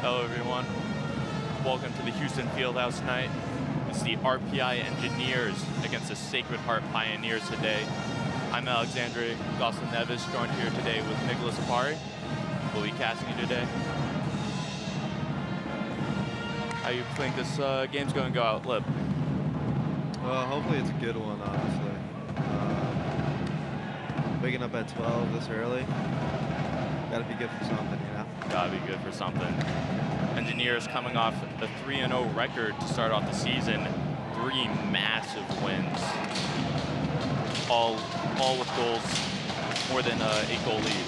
Hello everyone, welcome to the Houston Fieldhouse tonight. It's the RPI Engineers against the Sacred Heart Pioneers today. I'm Alexandre Gosselin-Nevis, joined here today with Nicholas Apari. We'll be casting you today. How you think this game's going to go out, Lip? Hopefully it's a good one, honestly. Waking up at 12 this early, gotta be good for something, you know? Gotta be good for something. Engineers coming off a 3-0 record to start off the season. 3 massive wins, all with goals, more than 8-goal lead.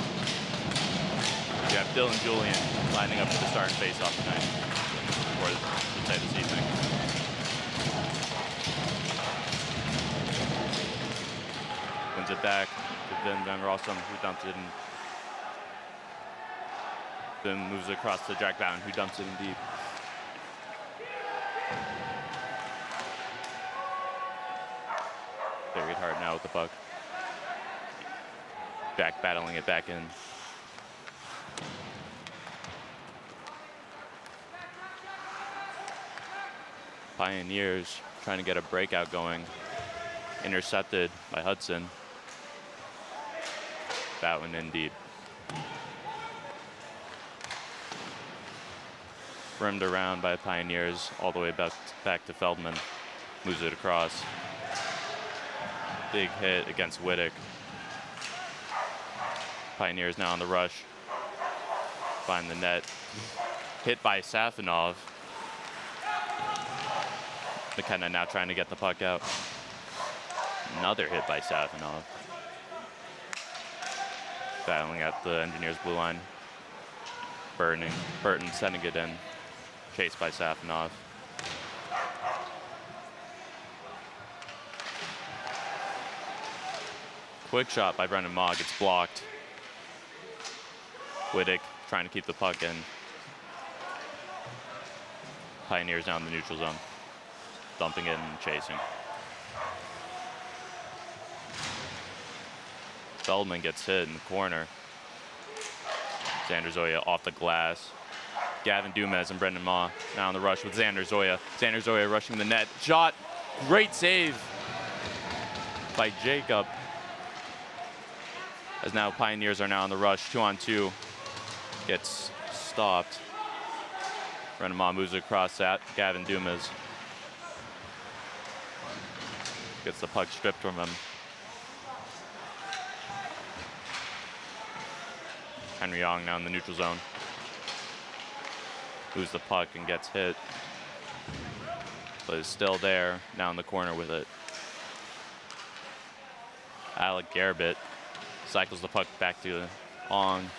You have Dylan Julian lining up for the starting face-off tonight, or I should say this evening. Wins it back to Vin Van Rossum, who dumped it in. Then moves it across to Jack Bowden, who dumps it in deep. Very hard now with the puck. Jack battling it back in. Pioneers trying to get a breakout going. Intercepted by Hudson. Bowden in deep. Rimmed around by Pioneers all the way back to Feldman. Moves it across. Big hit against Wittick. Pioneers now on the rush. Find the net. Hit by Safinov. McKenna now trying to get the puck out. Another hit by Safinov. Battling at the Engineers' blue line. Burton sending it in. Chased by Safinov. Quick shot by Brendan Maugh gets blocked. Wittick trying to keep the puck in. Pioneers down the neutral zone. Dumping it and chasing. Feldman gets hit in the corner. Xander Zoya off the glass. Gavin Dumez and Brendan Maugh now on the rush with Xander Zoya. Xander Zoya rushing the net. Shot. Great save by Jacob. As now Pioneers are now on the rush. 2-on-2. Gets stopped. Brendan Maugh moves across at Gavin Dumez. Gets the puck stripped from him. Henry Young now in the neutral zone. Moves the puck and gets hit. But is still there, now in the corner with it. Alec Garabit cycles the puck back to Ong.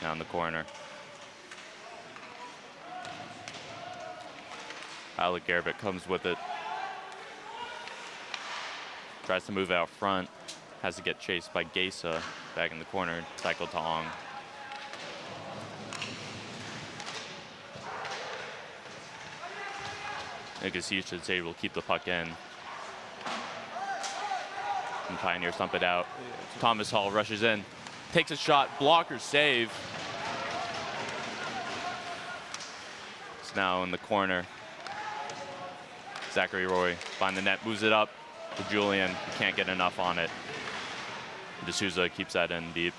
Now in the corner. Alec Garabit comes with it. Tries to move out front. Has to get chased by Gesa back in the corner. Cycle to Ong. Nikasic should say will keep the puck in. And Pioneers dump it out. Thomas Hall rushes in. Takes a shot. Blocker save. It's now in the corner. Zachary Roy find the net. Moves it up to Julian. He can't get enough on it. D'Souza keeps that in deep.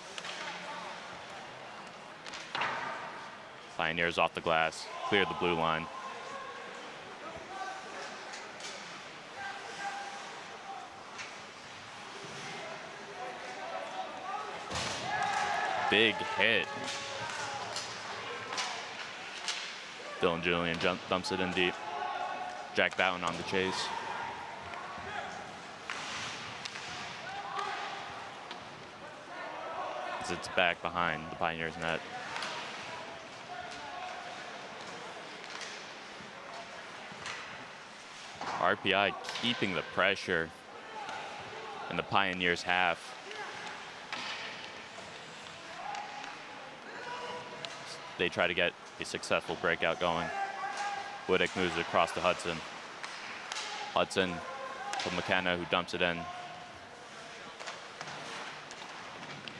Pioneers off the glass, cleared the blue line. Big hit. Dylan Julian dumps it in deep. Jack Bowden on the chase. It's back behind the Pioneers net. RPI keeping the pressure in the Pioneers half. They try to get a successful breakout going. Wittick moves it across to Hudson. Hudson to McKenna, who dumps it in.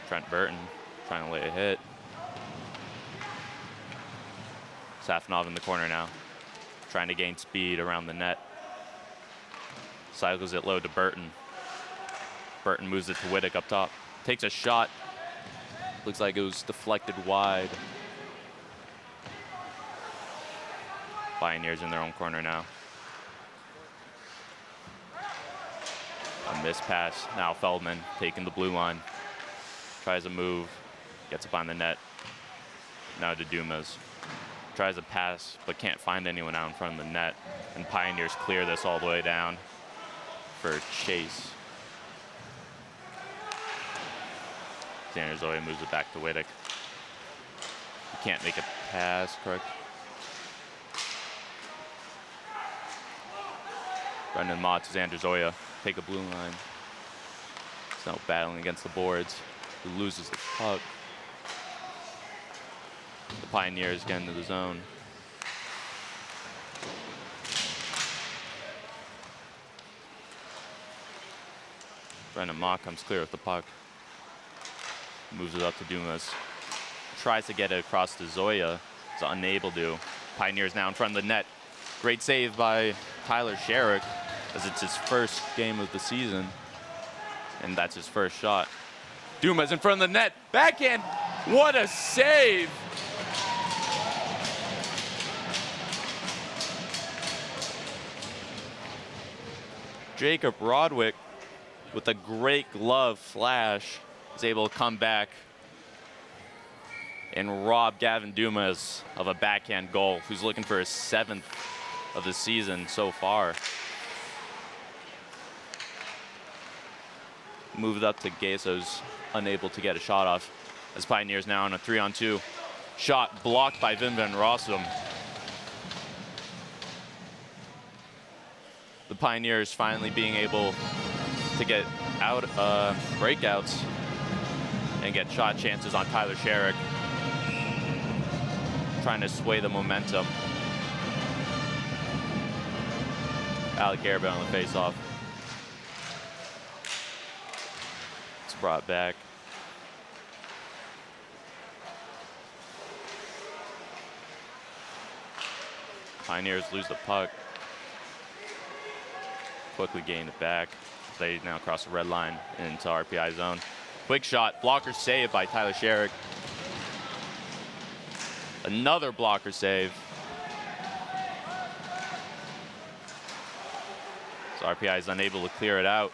Trent Burton trying to lay a hit. Safonov in the corner now, trying to gain speed around the net. Cycles it low to Burton. Burton moves it to Wittick up top. Takes a shot. Looks like it was deflected wide. Pioneers in their own corner now. A missed pass. Now Feldman taking the blue line. Tries a move. Gets up on the net. Now to Dumas. Tries a pass, but can't find anyone out in front of the net. And Pioneers clear this all the way down for Chase. Xander Zoya moves it back to Wittick. He can't make a pass, correct? Brendan Mott to Xander Zoya. Take a blue line. He's now battling against the boards. He loses the puck. The Pioneers get into the zone. Brendan Mott comes clear with the puck. Moves it up to Dumas. Tries to get it across to Zoya. Is unable to. Pioneers now in front of the net. Great save by Tyler Sherrick, as it's his first game of the season. And that's his first shot. Dumas in front of the net. Backhand. What a save! Jacob Rodwick, with a great glove flash, is able to come back and rob Gavin Dumas of a backhand goal, who's looking for his 7th of the season so far. Moved up to Geso's unable to get a shot off, as Pioneers now on a 3-on-2. Shot blocked by Vin Van Rossum. The Pioneers finally being able to get out breakouts and get shot chances on Tyler Sherrick, trying to sway the momentum. Alec Garibay on the faceoff. It's brought back. Pioneers lose the puck. Quickly gain it back. They now cross the red line into RPI zone. Quick shot, blocker save by Tyler Sherrick. Another blocker save. So RPI is unable to clear it out.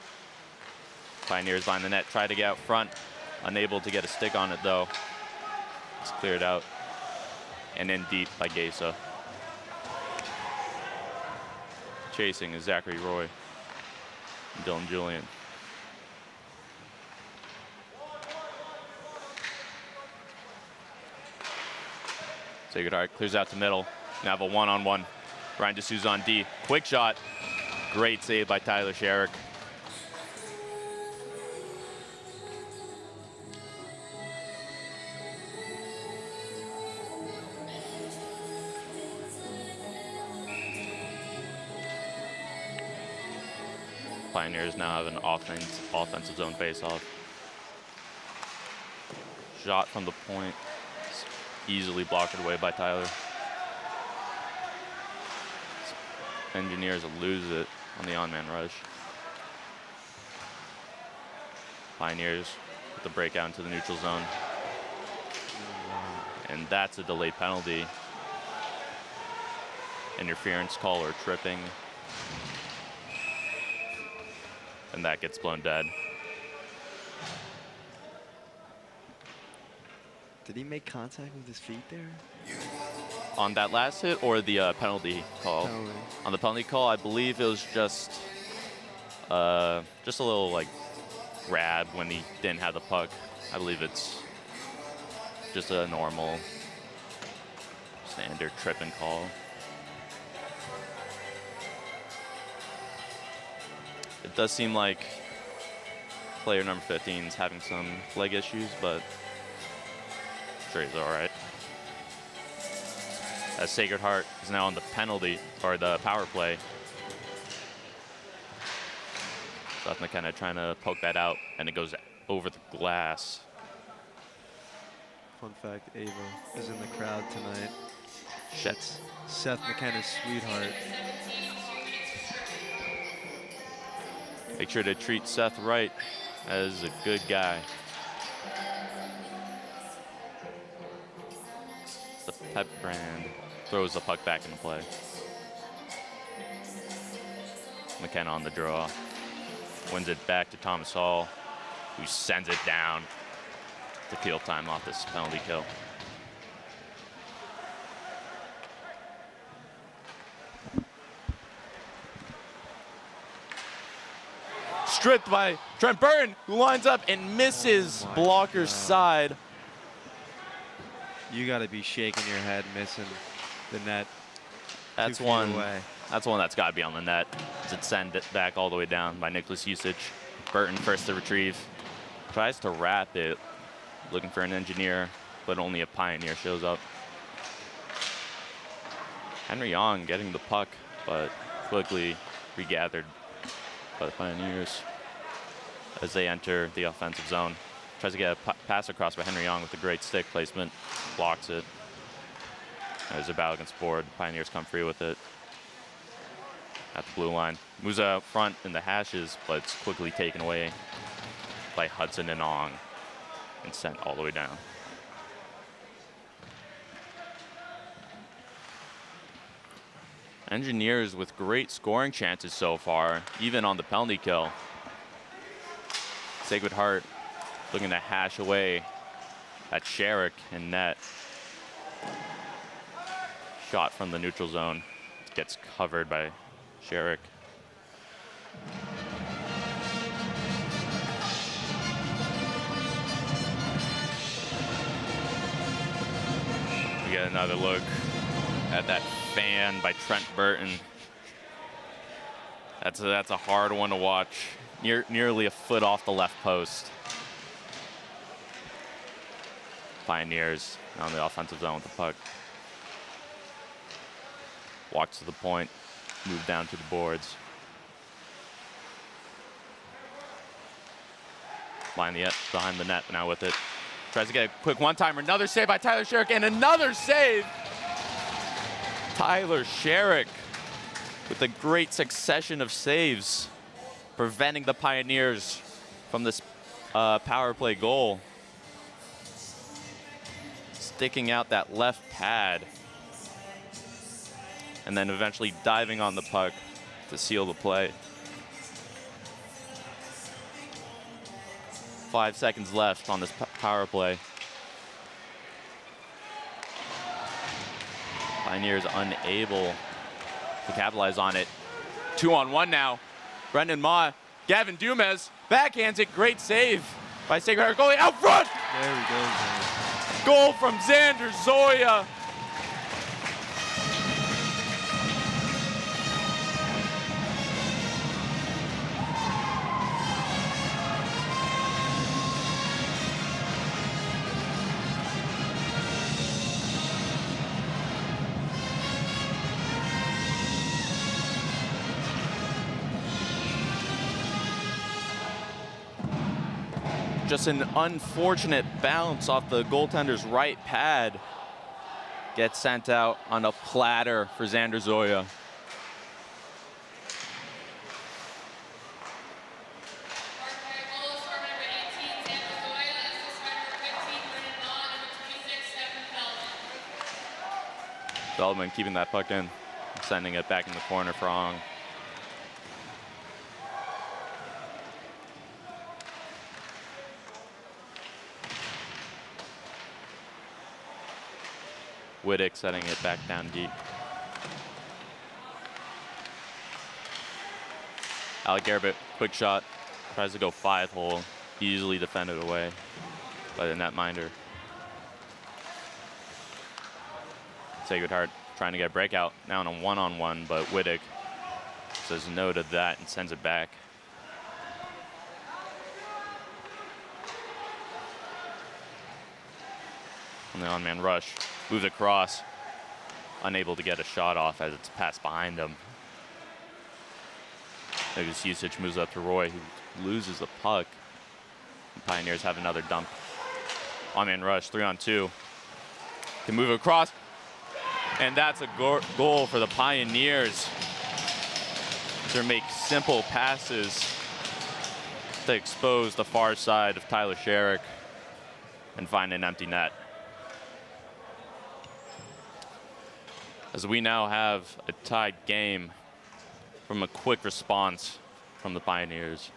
Pioneers behind the net, try to get out front. Unable to get a stick on it though. It's cleared out. And in deep by Gesa. Chasing is Zachary Roy. Dylan Julian. Sacred Heart clears out to middle. Now have a one-on-one. Ryan D'Souza on D. Quick shot. Great save by Tyler Sherrick. Pioneers now have an offensive zone face-off. Shot from the point. It's easily blocked away by Tyler. Engineers lose it on the on-man rush. Pioneers with the breakout into the neutral zone. And that's a delayed penalty. Interference call or tripping. And that gets blown dead. Did he make contact with his feet there? On that last hit or the penalty call? Penalty. On the penalty call, I believe it was just a little like grab when he didn't have the puck. I believe it's just a normal standard tripping call. It does seem like player number 15 is having some leg issues, but I'm sure he's all right. As Sacred Heart is now on the penalty, or the power play. Sutton kind of trying to poke that out, and it goes over the glass. Fun fact, Ava is in the crowd tonight. Shit. That's Seth McKenna's sweetheart. Make sure to treat Seth right as a good guy. The Pep brand throws the puck back into play. McKenna on the draw. Wins it back to Thomas Hall, who sends it down to kill time off this penalty kill. Stripped by Trent Burton, who lines up and misses blocker's side. You got to be shaking your head missing the net. That's 2 feet one. away. That's one that's got to be on the net. As it send it back all the way down by Nicholas Usage. Burton first to retrieve. Tries to wrap it, looking for an engineer, but only a Pioneer shows up. Henry Young getting the puck, but quickly regathered by the Pioneers as they enter the offensive zone. Tries to get a pass across by Henry Young with a great stick placement. Blocks it. There's a battle against the board. Pioneers come free with it at the blue line. Moves out front in the hashes, but it's quickly taken away by Hudson and Ong and sent all the way down. Engineers with great scoring chances so far, even on the penalty kill. Sacred Heart looking to hash away at Sherrick in net. Shot from the neutral zone. Gets covered by Sherrick. We get another look at that fan by Trent Burton. That's a hard one to watch. Nearly a foot off the left post. Pioneers on the offensive zone with the puck. Walks to the point, move down to the boards. Behind the net now with it. Tries to get a quick one-timer. Another save by Tyler Sherrick, and another save. Tyler Sherrick with a great succession of saves, preventing the Pioneers from this power play goal. Sticking out that left pad. And then eventually diving on the puck to seal the play. 5 seconds left on this power play. Pioneers unable to capitalize on it. 2-on-1 now. Brendan Ma, Gavin Dumas backhands it. Great save by Sacred Heart goalie out front. There we go, man. Goal from Xander Zoya. Just an unfortunate bounce off the goaltender's right pad. Gets sent out on a platter for Xander Zoya. Feldman keeping that puck in, sending it back in the corner for Ong. Whittick setting it back down deep. Alec Garrett, quick shot, tries to go 5-hole, easily defended away by the netminder. Sacred Heart trying to get a breakout, now on a one-on-one, but Whittick says no to that and sends it back. On the on-man rush, moves across, unable to get a shot off as it's passed behind him. Notice Usage moves up to Roy, who loses the puck. The Pioneers have another dump On-man rush, 3-on-2. Can move across. And that's a goal for the Pioneers. To make simple passes to expose the far side of Tyler Sherrick and find an empty net. As we now have a tied game from a quick response from the Pioneers.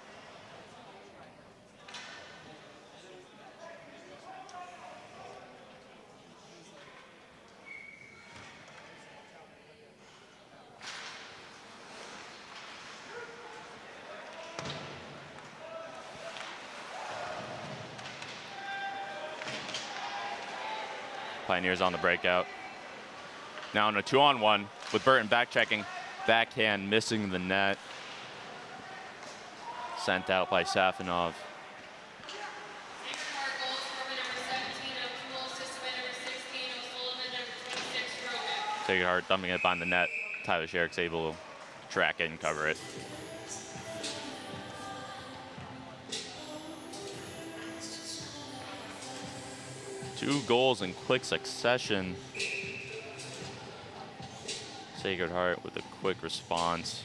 Pioneers on the breakout. Now in a 2-on-1 with Burton back checking. Backhand missing the net. Sent out by Safanov. Take it hard, dumping it behind the net. Tyler Sherrick's able to track it and cover it. Two goals in quick succession. Sacred Heart with a quick response.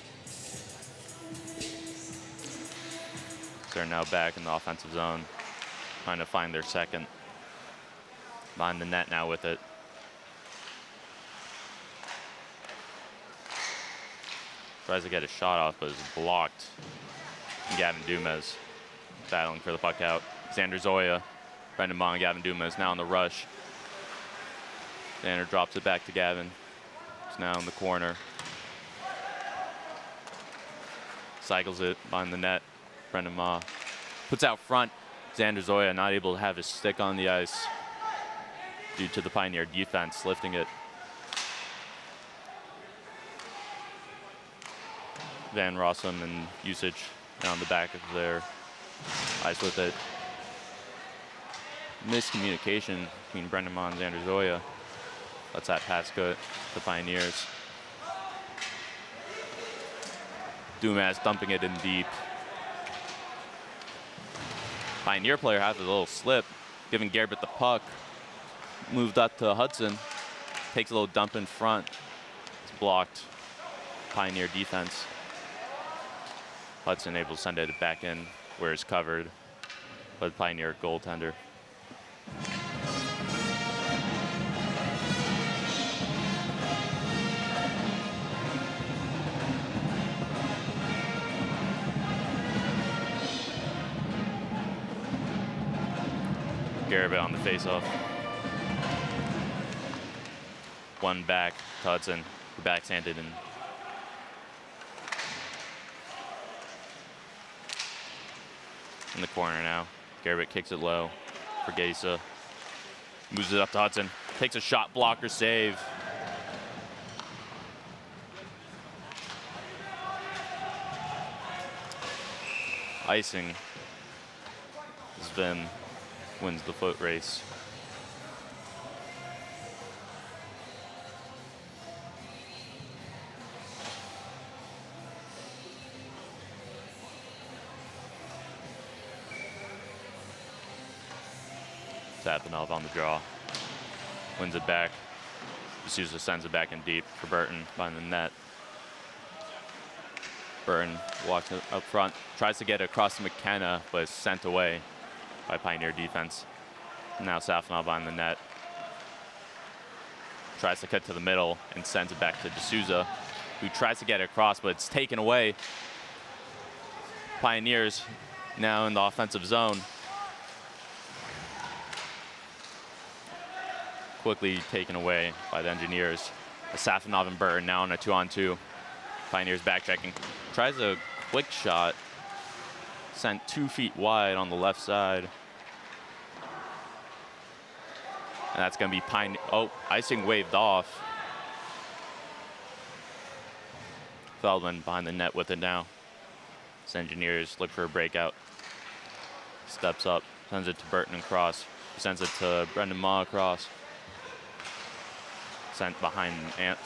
They're now back in the offensive zone, trying to find their second. Behind the net now with it. Tries to get a shot off, but is blocked. And Gavin Dumas battling for the puck out. Xander Zoya, Brendan Ma, and Gavin Dumas now on the rush. Xander drops it back to Gavin. He's now in the corner. Cycles it behind the net. Brendan Ma puts out front. Xander Zoya not able to have his stick on the ice due to the Pioneer defense lifting it. Van Rossum and Usage down the back of their ice with it. Miscommunication between Brendan Ma and Xander Zoya. Lets that pass go to the Pioneers. Dumas dumping it in deep. Pioneer player has a little slip, giving Garrett the puck. Moved up to Hudson. Takes a little dump in front. It's blocked. Pioneer defense. Hudson able to send it back in where it's covered by the Pioneer goaltender. Garibay on the faceoff. One back to Hudson, who backhanded in. In the corner now. Garibay kicks it low for Gesa. Moves it up to Hudson. Takes a shot blocker save. Icing. Sven wins the foot race. Safanov on the draw. Wins it back. D'Souza sends it back in deep for Burton behind the net. Burton walks up front, tries to get it across to McKenna, but is sent away by Pioneer defense. Now Safanov behind the net. Tries to cut to the middle and sends it back to D'Souza, who tries to get it across, but it's taken away. Pioneers now in the offensive zone. Quickly taken away by the Engineers. Safanov and Burton now on a 2-on-2. Pioneers back checking. Tries a quick shot. Sent 2 feet wide on the left side. And that's going to be oh, icing waved off. Feldman behind the net with it now. This Engineers look for a breakout. Steps up, sends it to Burton and Cross. Sends it to Brendan Ma across. Sent behind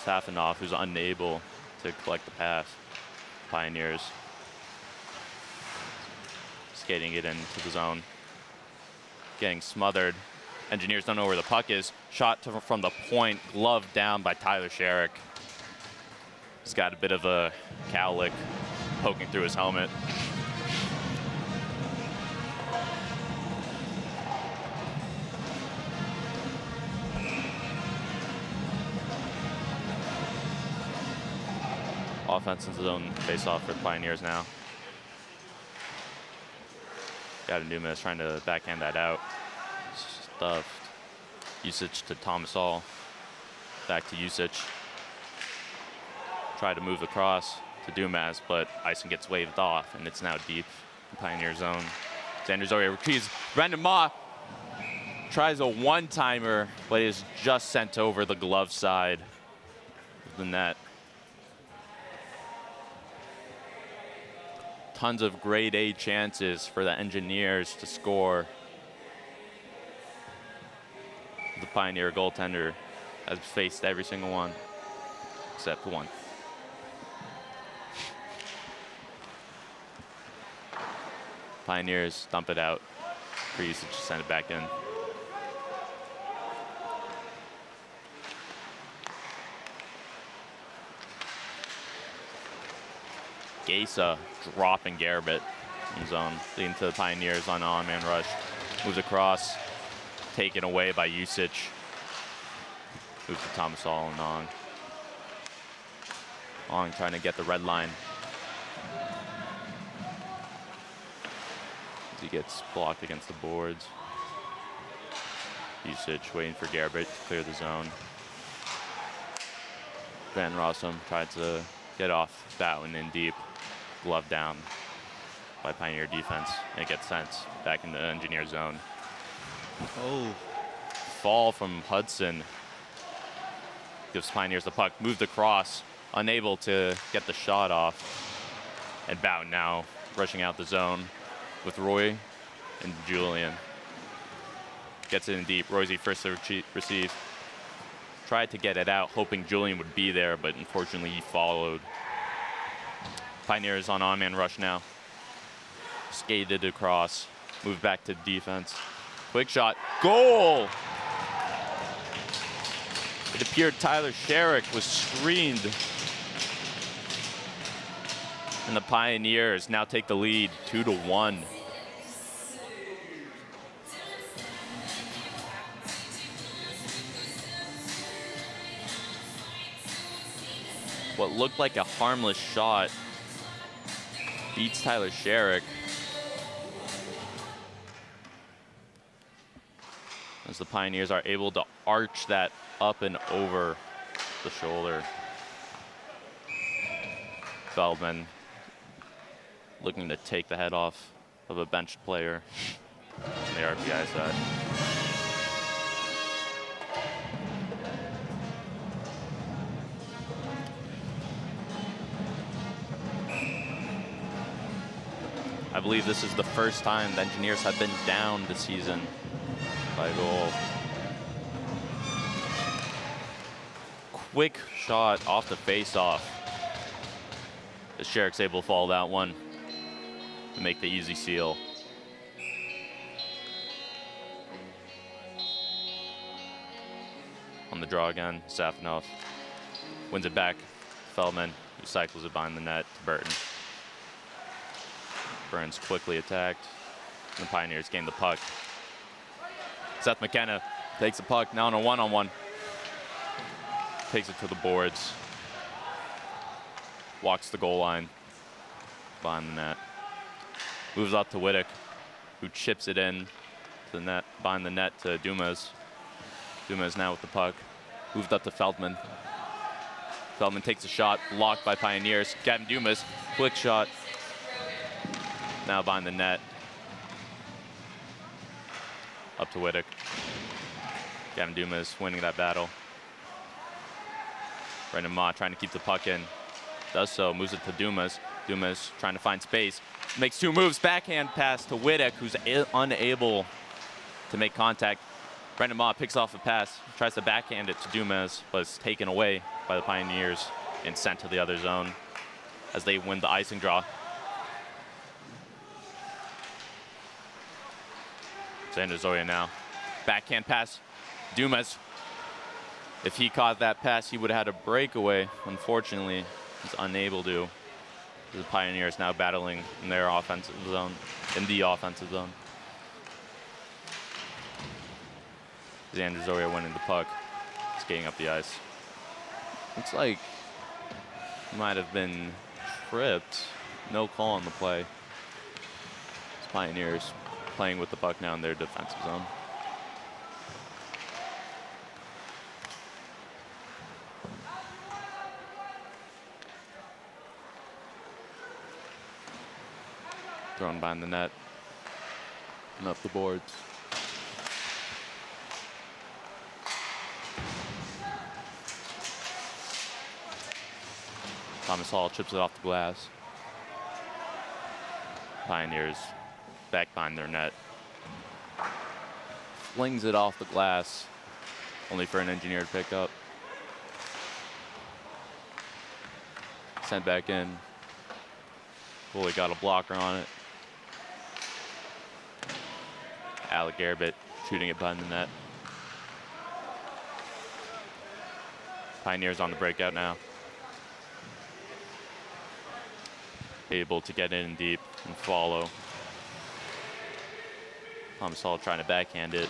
Safanov, who's unable to collect the pass. Pioneers skating it into the zone. Getting smothered Engineers don't know where the puck is. Shot from the point, glove down by Tyler Sherrick. He's got a bit of a cowlick poking through his helmet. Offense in zone face-off for the Pioneers now. Got a Newman trying to backhand that out. Stuffed. Usage to Thomas All. Back to Usage. Try to move across to Dumas, but icing gets waved off, and it's now deep in Pioneer zone. Xander Zoria retrieves. Brandon Ma tries a one-timer, but is just sent over the glove side of the net. Tons of grade A chances for the Engineers to score. The Pioneer goaltender has faced every single one except one. Pioneers dump it out for Usage to send it back in. Gesa dropping Garabit in zone, leading to the Pioneers on on-man rush. Moves across, taken away by Usage. Moves to Thomas All and Ong. Ong trying to get the red line. As he gets blocked against the boards. Usage waiting for Garabit to clear the zone. Van Rossum tried to get off that one in deep. Glove down by Pioneer defense, and it gets sent back into Engineer zone. Oh. Fall from Hudson gives Pioneers the puck, moved across, unable to get the shot off. And Bowden now rushing out the zone with Roy and Julian. Gets it in deep. Roy's first to receive. Tried to get it out, hoping Julian would be there, but unfortunately he followed. Pioneers on man rush now. Skated across, moved back to defense. Quick shot, goal! It appeared Tyler Sherrick was screened. And the Pioneers now take the lead 2-1. What looked like a harmless shot beats Tyler Sherrick. As the Pioneers are able to arch that up and over the shoulder. Feldman looking to take the head off of a benched player on the RPI side. I believe this is the first time the Engineers have been down this season by a goal. Quick shot off the face-off. As Sherrick's able to follow that one to make the easy seal. On the draw again, Safinoff wins it back. Feldman recycles it behind the net to Burton. Burns quickly attacked. And the Pioneers gain the puck. Seth McKenna takes the puck now on a one-on-one. Takes it to the boards. Walks the goal line behind the net. Moves up to Wittick, who chips it in to the net, behind the net to Dumas. Dumas now with the puck. Moved up to Feldman. Feldman takes a shot, blocked by Pioneers. Gavin Dumas, quick shot. Now behind the net. Up to Wittick. Gavin Dumas winning that battle. Brendan Ma trying to keep the puck in. Does so, moves it to Dumas. Dumas trying to find space. Makes two moves, backhand pass to Wittick, who's unable to make contact. Brendan Ma picks off a pass, tries to backhand it to Dumas, but it's taken away by the Pioneers and sent to the other zone as they win the icing draw. Xander Zoya now Backhand pass. Dumas. If he caught that pass, he would have had a breakaway. Unfortunately, he's unable to. The Pioneers now battling in their offensive zone, in the offensive zone. Xander Zoria winning the puck, skating up the ice. Looks like he might have been tripped. No call on the play. It's Pioneers playing with the puck now in their defensive zone. Thrown behind the net and up the boards. Thomas Hall chips it off the glass. Pioneers back behind their net. Flings it off the glass, only for an Engineer to pick up. Sent back in. Bully got a blocker on it. Alec Garbett shooting it behind the net. Pioneers on the breakout now. Able to get in deep and follow. Thomas Hall trying to backhand it.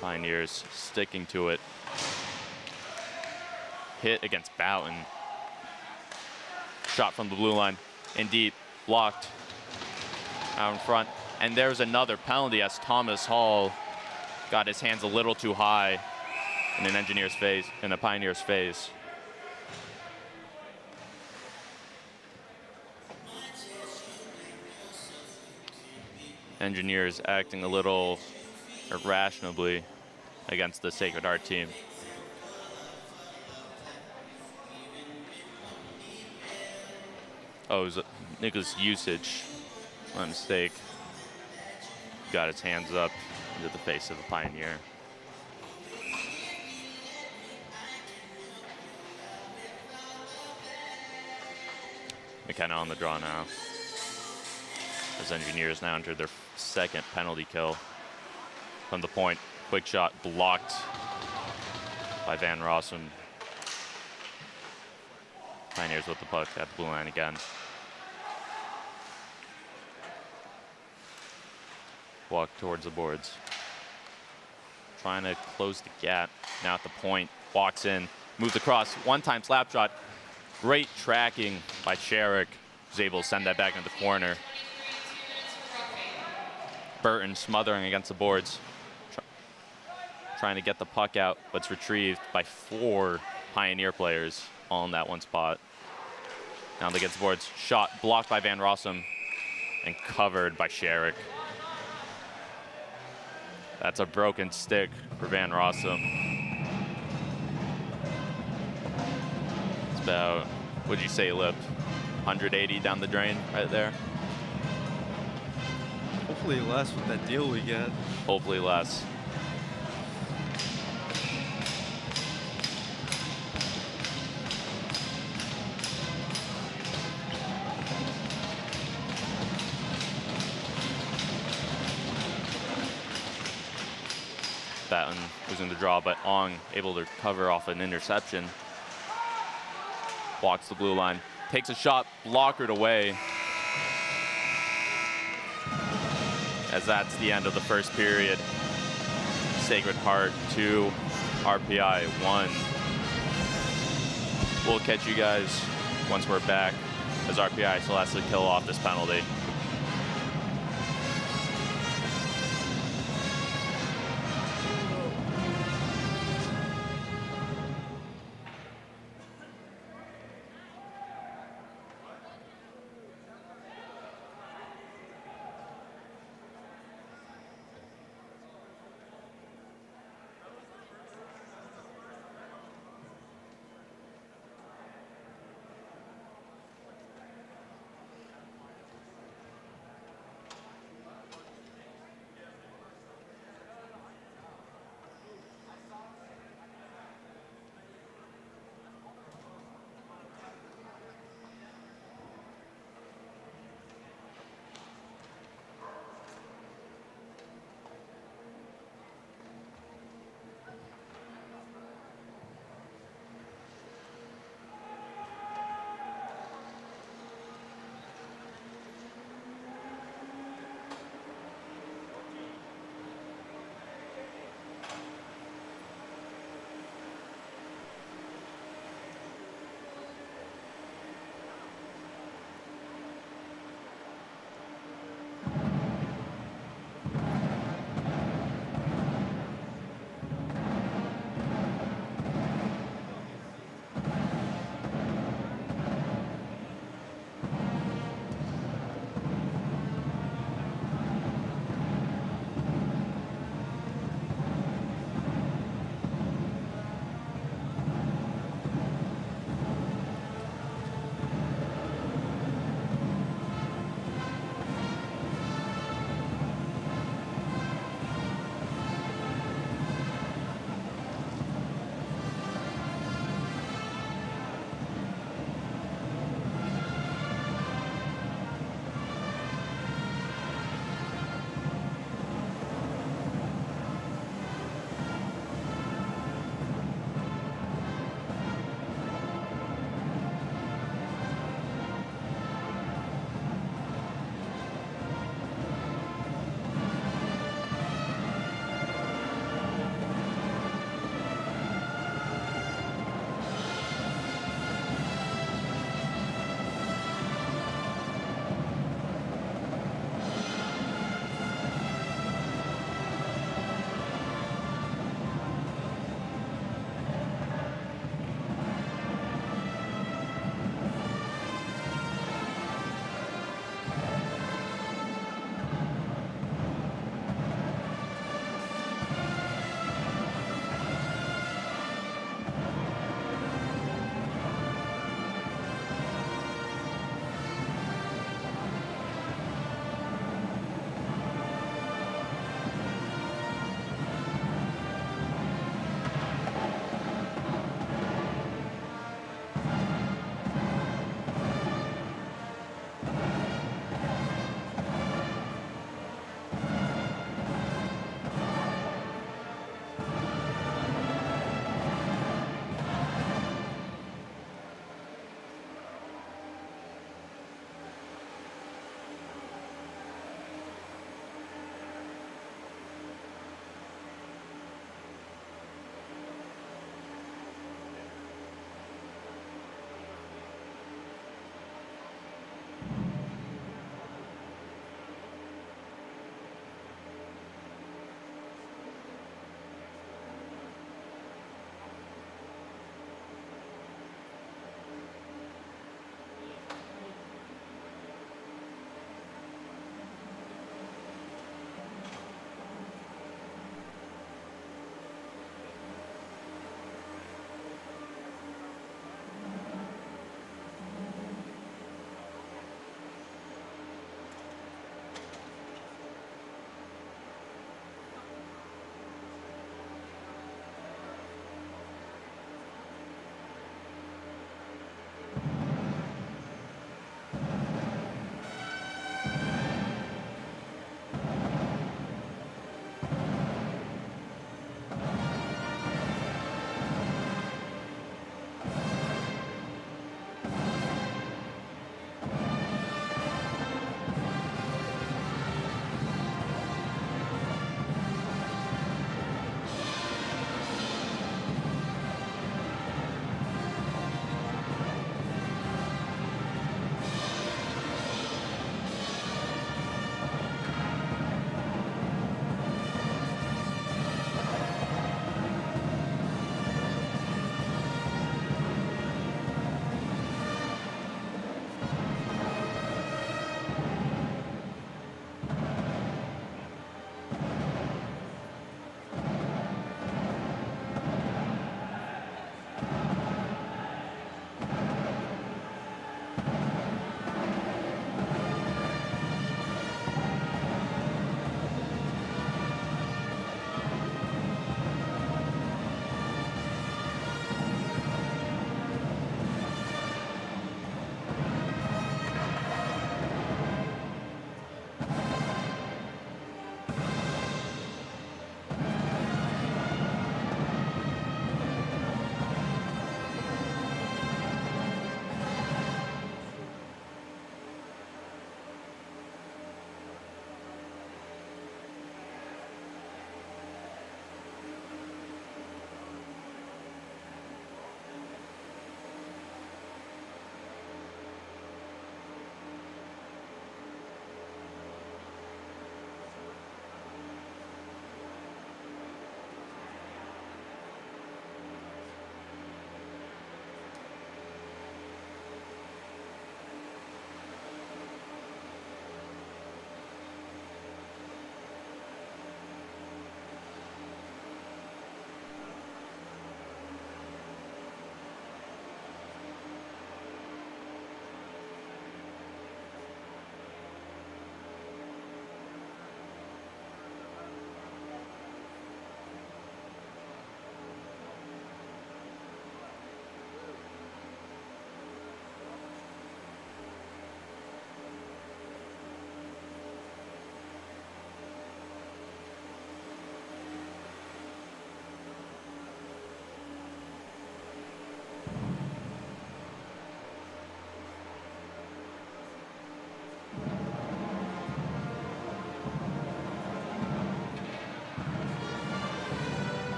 Pioneers sticking to it. Hit against Boughton. Shot from the blue line in deep, blocked out in front. And there's another penalty as Thomas Hall got his hands a little too high in an Engineer's face, in a Pioneer's face. Engineers acting a little irrationally against the Sacred Heart team. Oh, it was Nicholas Usage, my mistake. Got his hands up into the face of the Pioneer. McKenna on the draw now. As Engineers now entered their second penalty kill from the point. Quick shot blocked by Van Rossum. Pioneers with the puck at the blue line again. Walk towards the boards. Trying to close the gap. Now at the point. Walks in. Moves across. One-time slap shot. Great tracking by Sherrick. Was able to send that back into the corner. Burton smothering against the boards. Trying to get the puck out, but it's retrieved by 4 Pioneer players all in that one spot. Now they get the boards. Shot blocked by Van Rossum and covered by Sherrick. That's a broken stick for Van Rossum. It's about, what'd you say, Lip? 180 down the drain right there? Hopefully less with that deal we get. Hopefully less. Batten losing the draw, but Ong able to cover off an interception. Walks the blue line, takes a shot, blockered away. As that's the end of the first period. Sacred Heart 2, RPI 1. We'll catch you guys once we're back as RPI still has to kill off this penalty.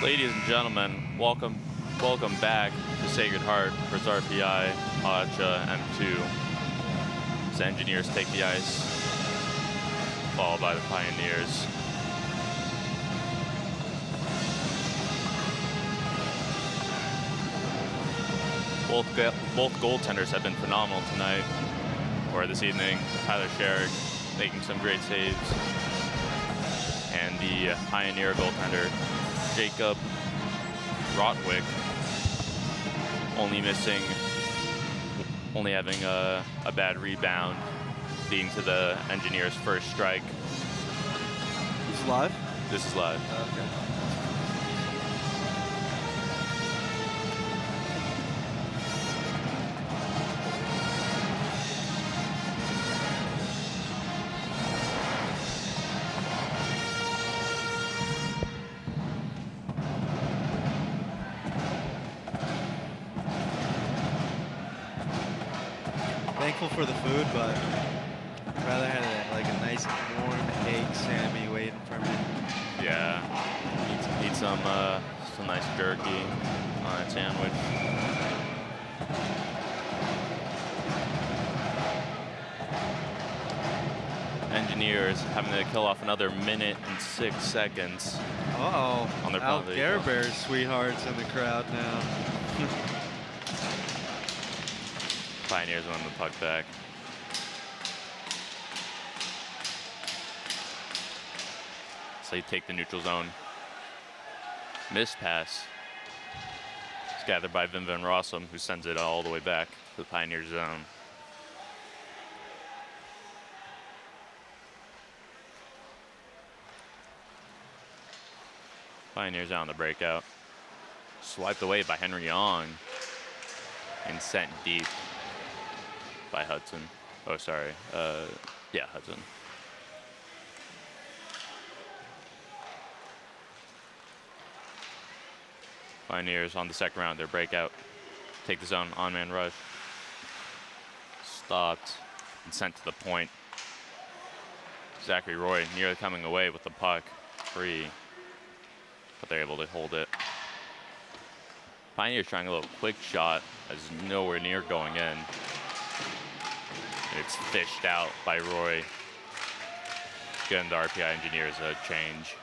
Ladies and gentlemen, welcome back to Sacred Heart for RPI, ACHA, M2. As Engineers take the ice, followed by the Pioneers. Both goaltenders have been phenomenal tonight, or this evening. Tyler Sherrick making some great saves, and the Pioneer goaltender, Jacob Rotwick, only having a bad rebound, leading to the Engineers' first strike. This is live? This is live. Okay. Thankful for the food, but I'd rather have like a nice warm egg Sammy waiting for me. Yeah, need some nice jerky on that sandwich. Engineers having to kill off another minute and 6 seconds. Uh-oh. On their Al penalty. Bear's sweethearts in the crowd now. Pioneers won the puck back. So they take the neutral zone. Missed pass. It's gathered by Vin Van Rossum, who sends it all the way back to the Pioneer zone. Pioneers out on the breakout. Swiped away by Henry Young and sent deep by Hudson. Oh, sorry. Yeah, Hudson. Pioneers on the second round, their breakout. Take the zone, on-man rush. Stopped and sent to the point. Zachary Roy nearly coming away with the puck, free, but they're able to hold it. Pioneers trying a little quick shot, as nowhere near going in. It's fished out by Roy. Getting the RPI Engineers a change.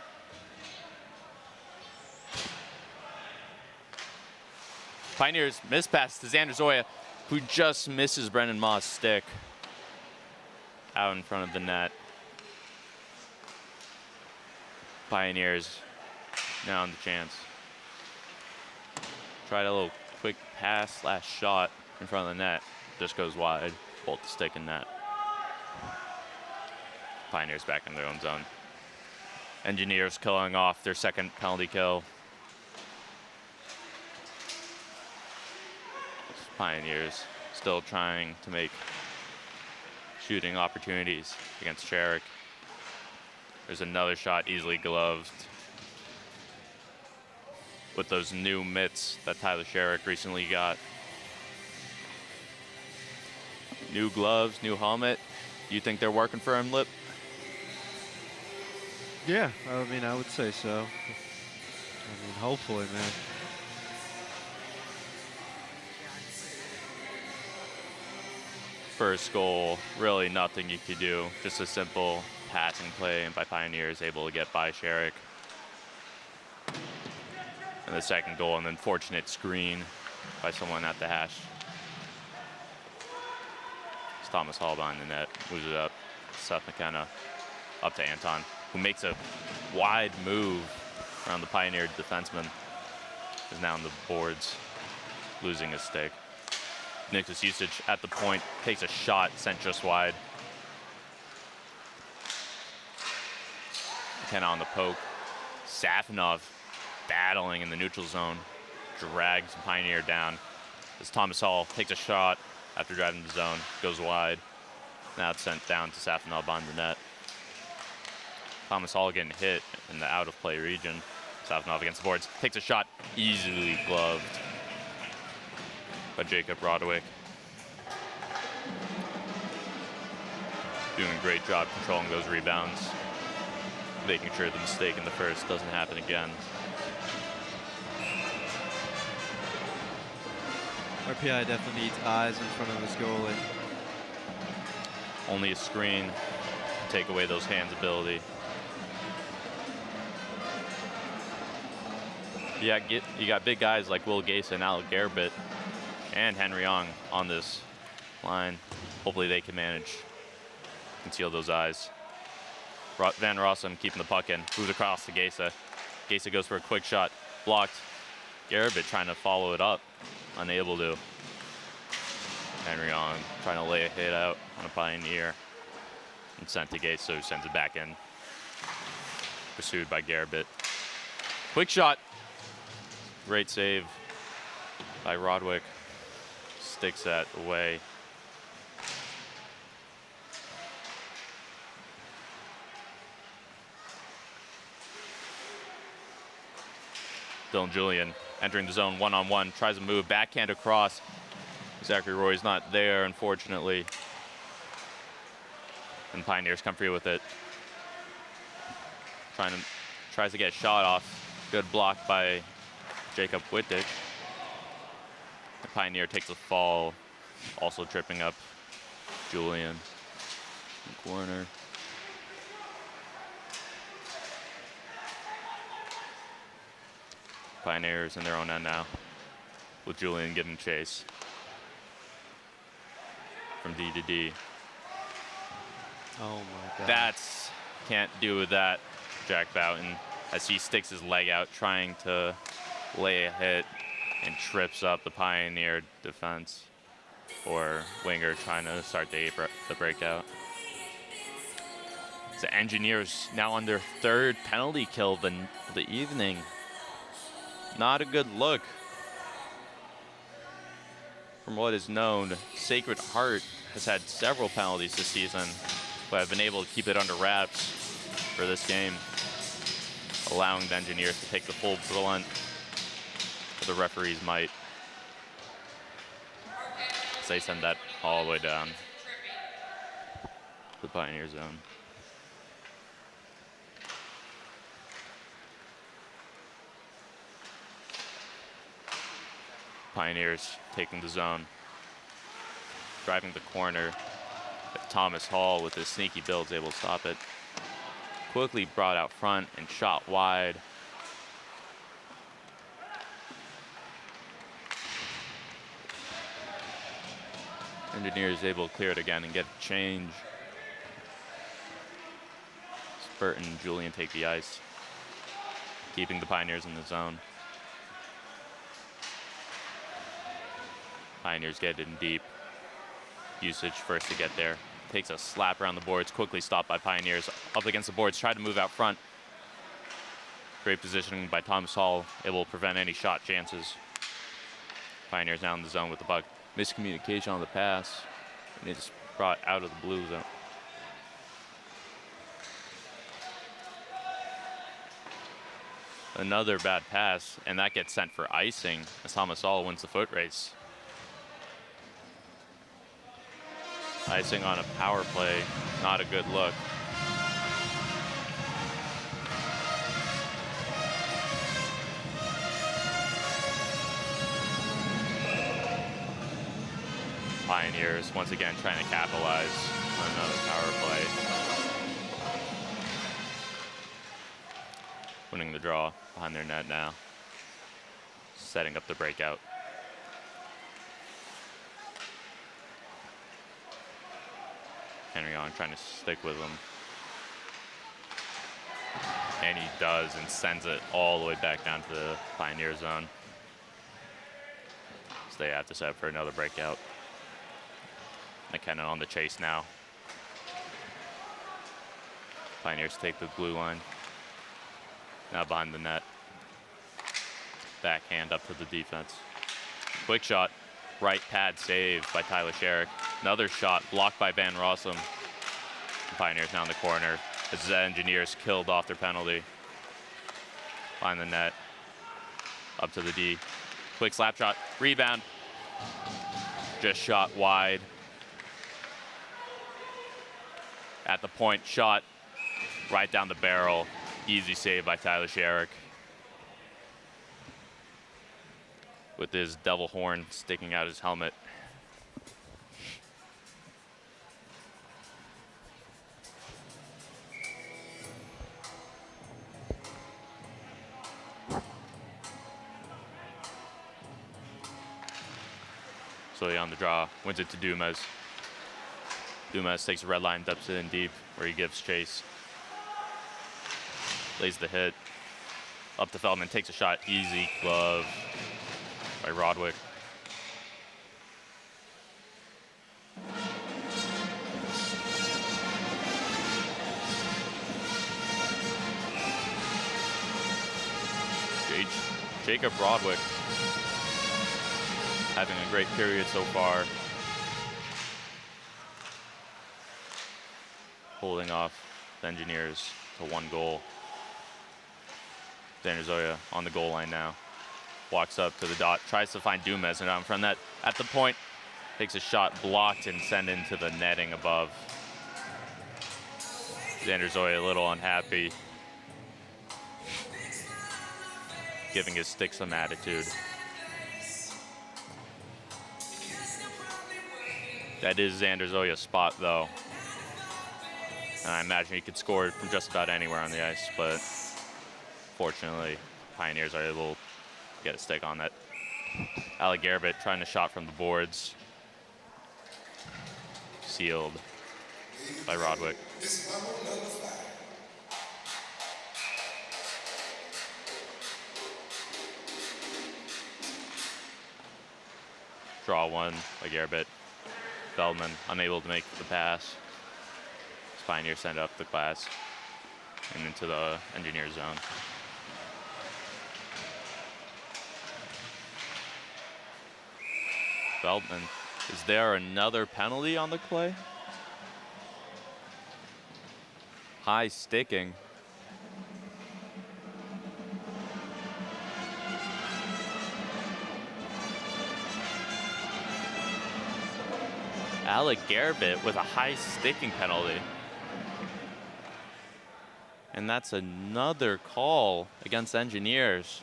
Pioneers miss pass to Xander Zoya, who just misses Brendan Moss' stick out in front of the net. Pioneers now on the chance. Tried a little quick pass / shot in front of the net. Just goes wide. Bolt the stick in net. Pioneers back in their own zone. Engineers killing off their second penalty kill. Pioneers still trying to make shooting opportunities against Sherrick. There's another shot easily gloved with those new mitts that Tyler Sherrick recently got. New gloves, new helmet. You think they're working for him, Lip? Yeah, I mean, I would say so. I mean, hopefully, man. First goal, really nothing you could do. Just a simple passing play, and by Pioneers able to get by Sherrick. And the second goal, an unfortunate screen by someone at the hash. It's Thomas Hall behind the net, moves it up. Seth McKenna up to Anton, who makes a wide move around the Pioneer defenseman. Is now on the boards, losing his stick. Nicholas Usage at the point, takes a shot, sent just wide. McKenna on the poke. Safanov battling in the neutral zone, drags Pioneer down. As Thomas Hall takes a shot after driving the zone, goes wide. Now it's sent down to Safanov behind the net. Thomas Hall getting hit in the out-of-play region. Safanov against the boards, takes a shot, easily gloved by Jacob Roderick. Doing a great job controlling those rebounds, making sure the mistake in the first doesn't happen again. RPI definitely needs eyes in front of his goalie. Only a screen can take away those hands ability. Yeah, you got big guys like Will Gase and Alec Garbett and Henry Ong on this line. Hopefully they can manage conceal those eyes. Van Rossum keeping the puck in, moves across to Gase. Gase goes for a quick shot, blocked. Garbett trying to follow it up, unable to. Henry Ong trying to lay a hit out on a Pioneer and sent to Gase, who sends it back in. Pursued by Garbett. Quick shot. Great save by Rodwick. Sticks that away. Dylan Julian entering the zone one-on-one, tries to move, backhand across. Zachary Roy's not there, unfortunately. And Pioneers come free with it. Tries to get a shot off. Good block by Jacob Wittig. The Pioneer takes a fall, also tripping up Julian in the corner. Pioneers in their own end now, with Julian getting chase from D to D. Oh my God. That's, can't do with that, Jack Boughton, as he sticks his leg out trying to lay a hit and trips up the Pioneer defense, or winger trying to start the breakout. The Engineers now on their third penalty kill of the evening. Not a good look. From what is known, Sacred Heart has had several penalties this season, but have been able to keep it under wraps for this game, allowing the Engineers to take the full brunt of the referee's might. So they send that all the way down to the Pioneer zone. Pioneers taking the zone, driving the corner. But Thomas Hall with his sneaky build is able to stop it. Quickly brought out front and shot wide. Engineers able to clear it again and get a change. Spurt and Julian take the ice, keeping the Pioneers in the zone. Pioneers get in deep. Usage first to get there. Takes a slap around the boards, quickly stopped by Pioneers. Up against the boards, tried to move out front. Great positioning by Thomas Hall, able to prevent any shot chances. Pioneers now in the zone with the puck. Miscommunication on the pass, and it's brought out of the blue zone. Another bad pass, and that gets sent for icing as Thomas Hall wins the foot race. Icing on a power play, not a good look. Pioneers once again trying to capitalize on another power play. Winning the draw behind their net now. Setting up the breakout. Henry Ong trying to stick with him. And he does, and sends it all the way back down to the Pioneer zone. So they have to set up for another breakout. McKenna on the chase now. Pioneers take the blue line. Now behind the net. Backhand up to the defense. Quick shot. Right pad saved by Tyler Sherrick. Another shot blocked by Van Rossum. The Pioneers now in the corner as the Engineers killed off their penalty. Behind the net. Up to the D. Quick slap shot. Rebound. Just shot wide. At the point, shot right down the barrel. Easy save by Tyler Sherrick. with his devil horn sticking out his helmet. Slowly on the draw, wins it to Dumas. Dumas takes a red line, dumps it in deep, where he gives chase. Lays the hit. Up to Feldman, takes a shot, easy glove by Rodwick. Jacob Rodwick having a great period so far. Holding off the Engineers to 1 goal. Xander Zoya on the goal line now. Walks up to the dot, tries to find Dumas, and out in front of that, at the point, takes a shot blocked and sent into the netting above. Xander Zoya a little unhappy, giving his stick some attitude. That is Xander Zoya's spot, though. And I imagine he could score from just about anywhere on the ice, but fortunately, Pioneers are able to get a stick on that. Alec Garabit trying to shot from the boards. Sealed by Rodwick. Draw one by Garabit. Feldman unable to make the pass. Pioneers send up the glass and into the Engineer zone. Feldman, is there another penalty on the play? High sticking. Alec Garabit with a high sticking penalty. And that's another call against Engineers.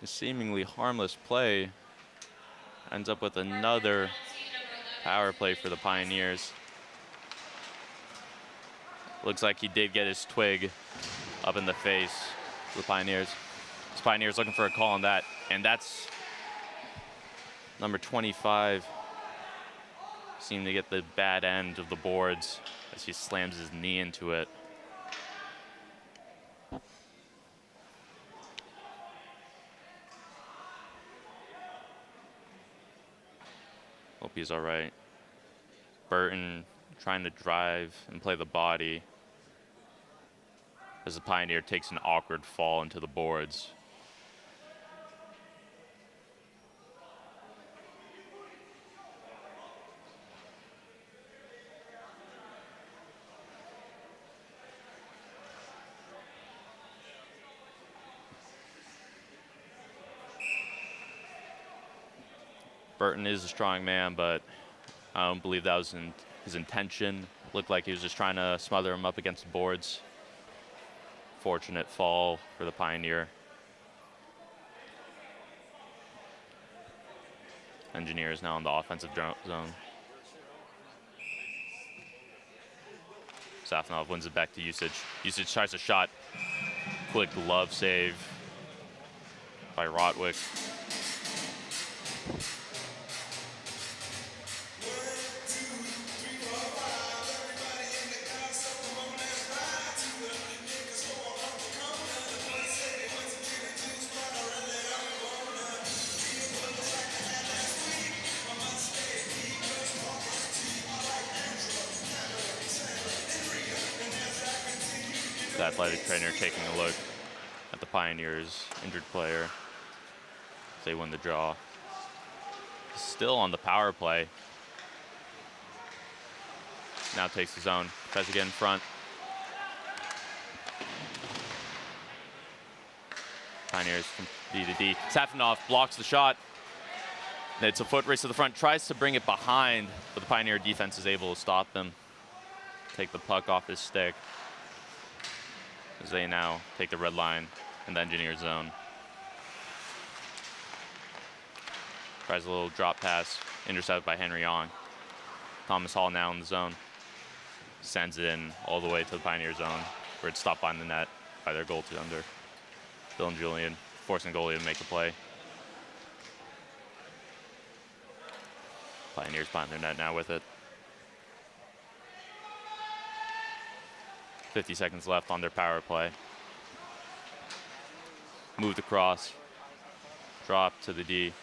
A seemingly harmless play ends up with another power play for the Pioneers. Looks like he did get his twig up in the face for the Pioneers. This Pioneers looking for a call on that, and that's number 25. Seemed to get the bad end of the boards as he slams his knee into it. Hope he's all right. Burton trying to drive and play the body as the Pioneer takes an awkward fall into the boards. Burton is a strong man, but I don't believe that was his intention. Looked like he was just trying to smother him up against the boards. Fortunate fall for the Pioneer. Engineers now in the offensive zone. Safonov wins it back to Usage. Usage tries a shot. Quick glove save by Rodwick. The athletic trainer taking a look at the Pioneers' injured player as they win the draw. Still on the power play. Now takes his own. Tries to get in front. Pioneers from D to D. Safonov blocks the shot. It's a foot race to the front. Tries to bring it behind, but the Pioneer defense is able to stop him. Take the puck off his stick. as they now take the red line in the engineer zone. Tries a little drop pass, intercepted by Henry Young. Thomas Hall now in the zone. Sends it in all the way to the Pioneer zone, where it's stopped behind the net by their goaltender, Dylan Julian, forcing goalie to make a play. Pioneers behind their net now with it. 50 seconds left on their power play. Moved across, drop to the D,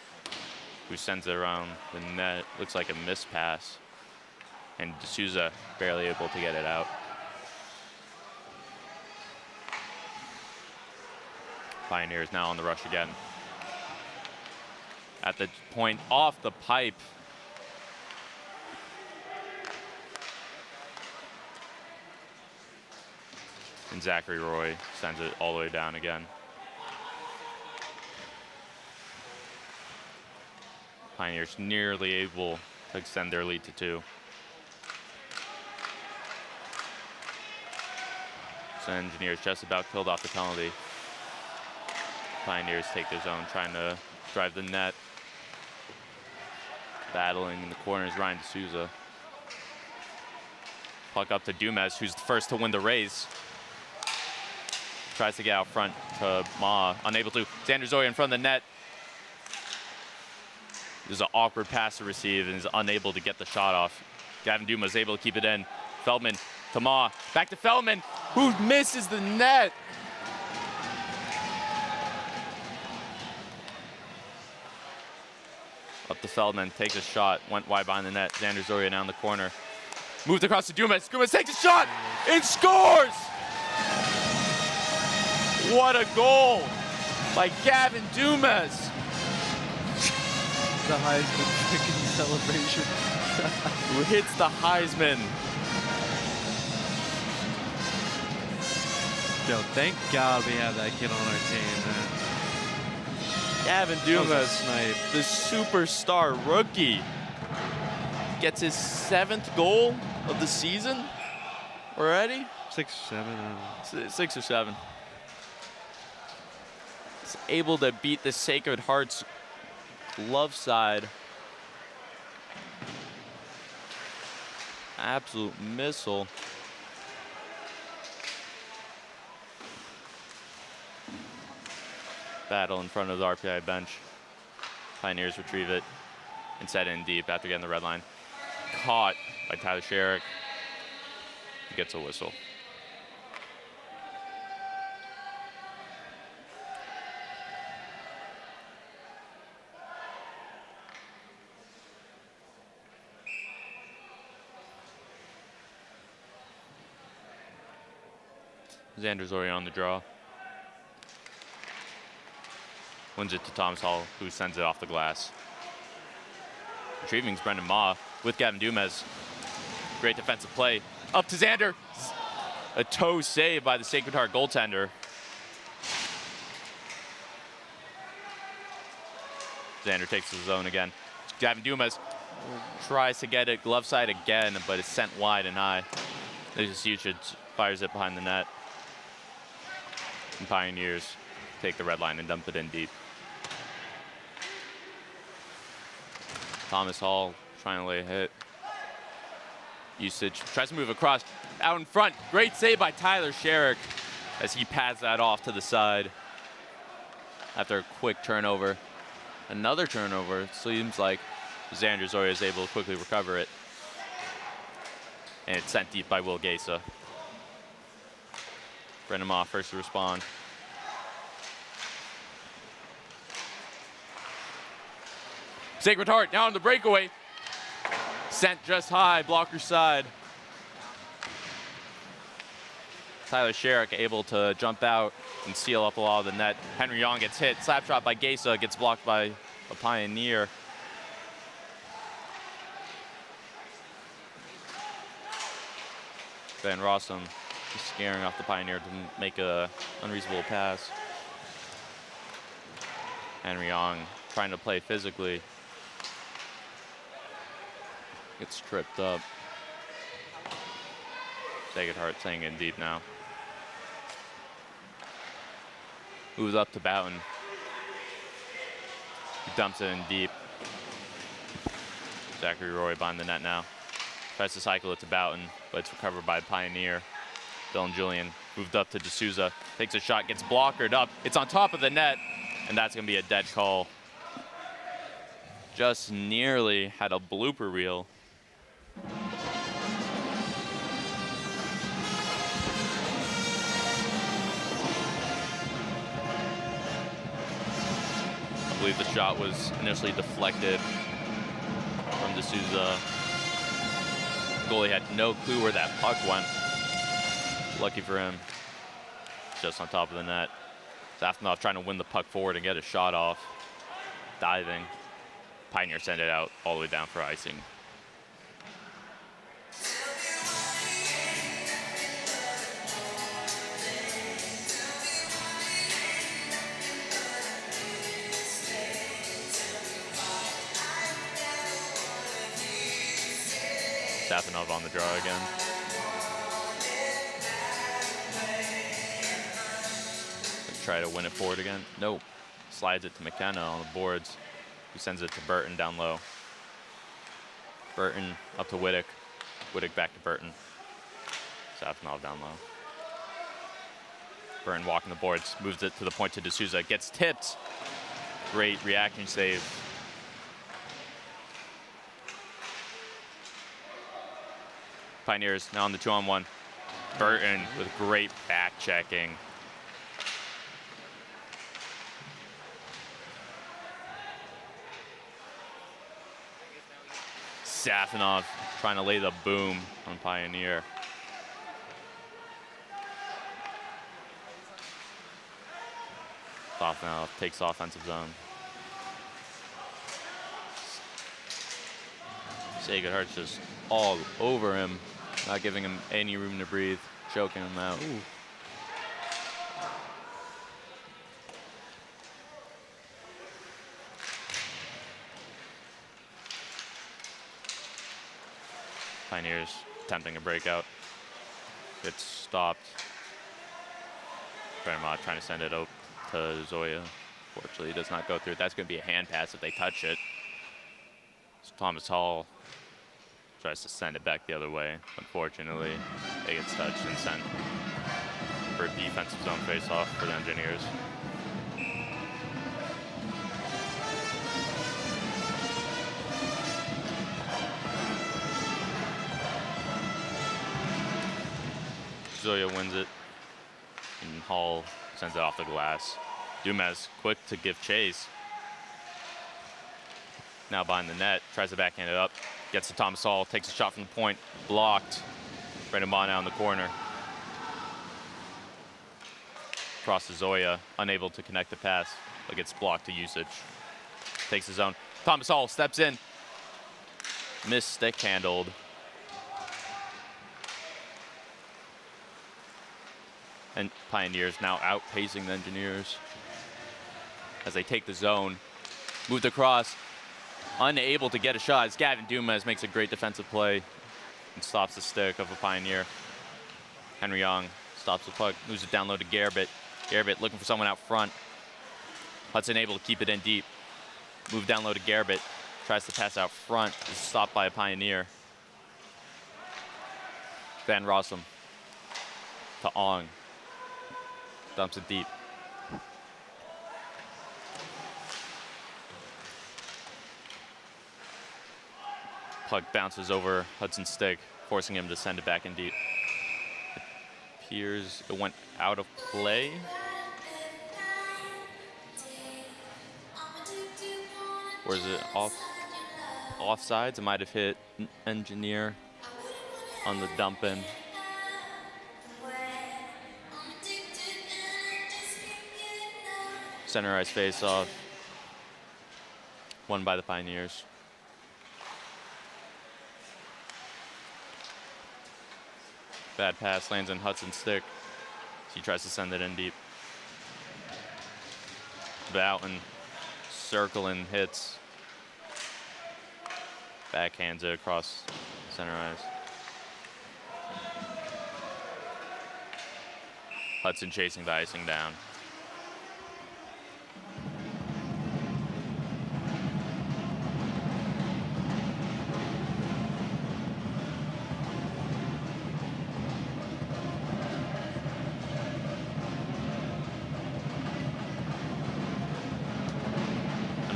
who sends it around the net. Looks like a missed pass. And D'Souza barely able to get it out. Pioneers now on the rush again. At the point off the pipe. And Zachary Roy sends it all the way down again. Pioneers nearly able to extend their lead to 2. So Engineers just about killed off the penalty. Pioneers take their zone, trying to drive the net. Battling in the corners, Ryan D'Souza. Puck up to Dumas, who's the first to win the race. Tries to get out front to Ma, unable to. Xander Zoya in front of the net. There's an awkward pass to receive and is unable to get the shot off. Gavin Dumas is able to keep it in. Feldman to Ma, back to Feldman, who misses the net. Up to Feldman, takes a shot, went wide behind the net. Xander Zoya now in the corner. Moved across to Dumas. Dumas takes a shot and scores! What a goal by Gavin Dumas. The Heisman freaking celebration. Who hits the Heisman. Yo, thank God we have that kid on our team, man. Gavin Dumas, the superstar rookie, gets his 7th goal of the season already. 6 or 7, I don't know. 6 or 7. He's able to beat the Sacred Hearts glove side. Absolute missile. Battle in front of the RPI bench. Pioneers retrieve it and set in deep after getting the red line. Caught by Tyler Sherrick. He gets a whistle. Xander Zoya on the draw. Wins it to Thomas Hall, who sends it off the glass. Retrieving is Brendan Ma with Gavin Dumas. Great defensive play. Up to Xander. A toe save by the Sacred Heart goaltender. Xander takes the zone again. Gavin Dumas tries to get it glove side again, but it's sent wide and high. There's Usage fires it behind the net. And Pioneers take the red line and dump it in deep. Thomas Hall trying to lay a hit. Usage tries to move across, out in front. Great save by Tyler Sherrick as he pads that off to the side after a quick turnover. Another turnover. It seems like Xander Zoya is able to quickly recover it. And it's sent deep by Will Gesa. Brendan Ma first to respond. Sacred Heart now on the breakaway. Sent just high, blocker side. Tyler Sherrick able to jump out and seal up a lot of the net. Henry Young gets hit. Slap shot by Gesa, gets blocked by a Pioneer. Van Rossum just scaring off the Pioneer to make a unreasonable pass. Henry Young trying to play physically. Gets tripped up. Sacred Heart staying in deep now. Moves up to Boughton. He dumps it in deep. Zachary Roy behind the net now. Tries to cycle it to Boughton, but it's recovered by Pioneer. Dylan Julian moved up to D'Souza. Takes a shot, gets blockered up. It's on top of the net, and that's going to be a dead call. Just nearly had a blooper reel. I believe the shot was initially deflected from D'Souza. Goalie had no clue where that puck went. Lucky for him, just on top of the net. Safonov trying to win the puck forward and get a shot off. Diving. Pioneer sent it out all the way down for icing. Safonov on the draw again. Try to win it forward again. Nope. Slides it to McKenna on the boards. He sends it to Burton down low. Burton up to Wittick. Wittick back to Burton. Safonov down low. Burton walking the boards. Moves it to the point to D'Souza. Gets tipped. Great reaction save. Pioneers now on the 2-on-1. Burton with great back checking. Safonov trying to lay the boom on Pioneer. Safonov takes offensive zone. Sacred Heart's just all over him, not giving him any room to breathe, choking him out. Ooh. Pioneers attempting a breakout. It's stopped. Vermont trying to send it up to Zoya. Fortunately, it does not go through. That's going to be a hand pass if they touch it. So Thomas Hall tries to send it back the other way. Unfortunately, it gets touched and sent for a defensive zone face-off for the Engineers. Zoya wins it, and Hall sends it off the glass. Dumas quick to give chase. Now behind the net, tries to backhand it up. Gets to Thomas Hall, takes a shot from the point, blocked. Brendan Bona in the corner. Cross to Zoya, unable to connect the pass, but gets blocked to Usage. Takes his own. Thomas Hall steps in. Missed stick handled. And Pioneers now outpacing the Engineers as they take the zone. Moved across, unable to get a shot as Gavin Dumas makes a great defensive play and stops the stick of a Pioneer. Henry Young stops the puck, moves it down low to Garbett. Garbett looking for someone out front. Hudson able to keep it in deep. Move down low to Garbett. Tries to pass out front. Is stopped by a Pioneer. Van Rossum to Ong. Dumps it deep. Puck bounces over Hudson's stick, forcing him to send it back in deep. It appears it went out of play. Or is it offsides? It might have hit Engineer on the dump in. Center ice face off. Won by the Pioneers. Bad pass lands on Hudson's stick. He tries to send it in deep. Boughton circling hits. Backhands it across center ice. Hudson chasing the icing down.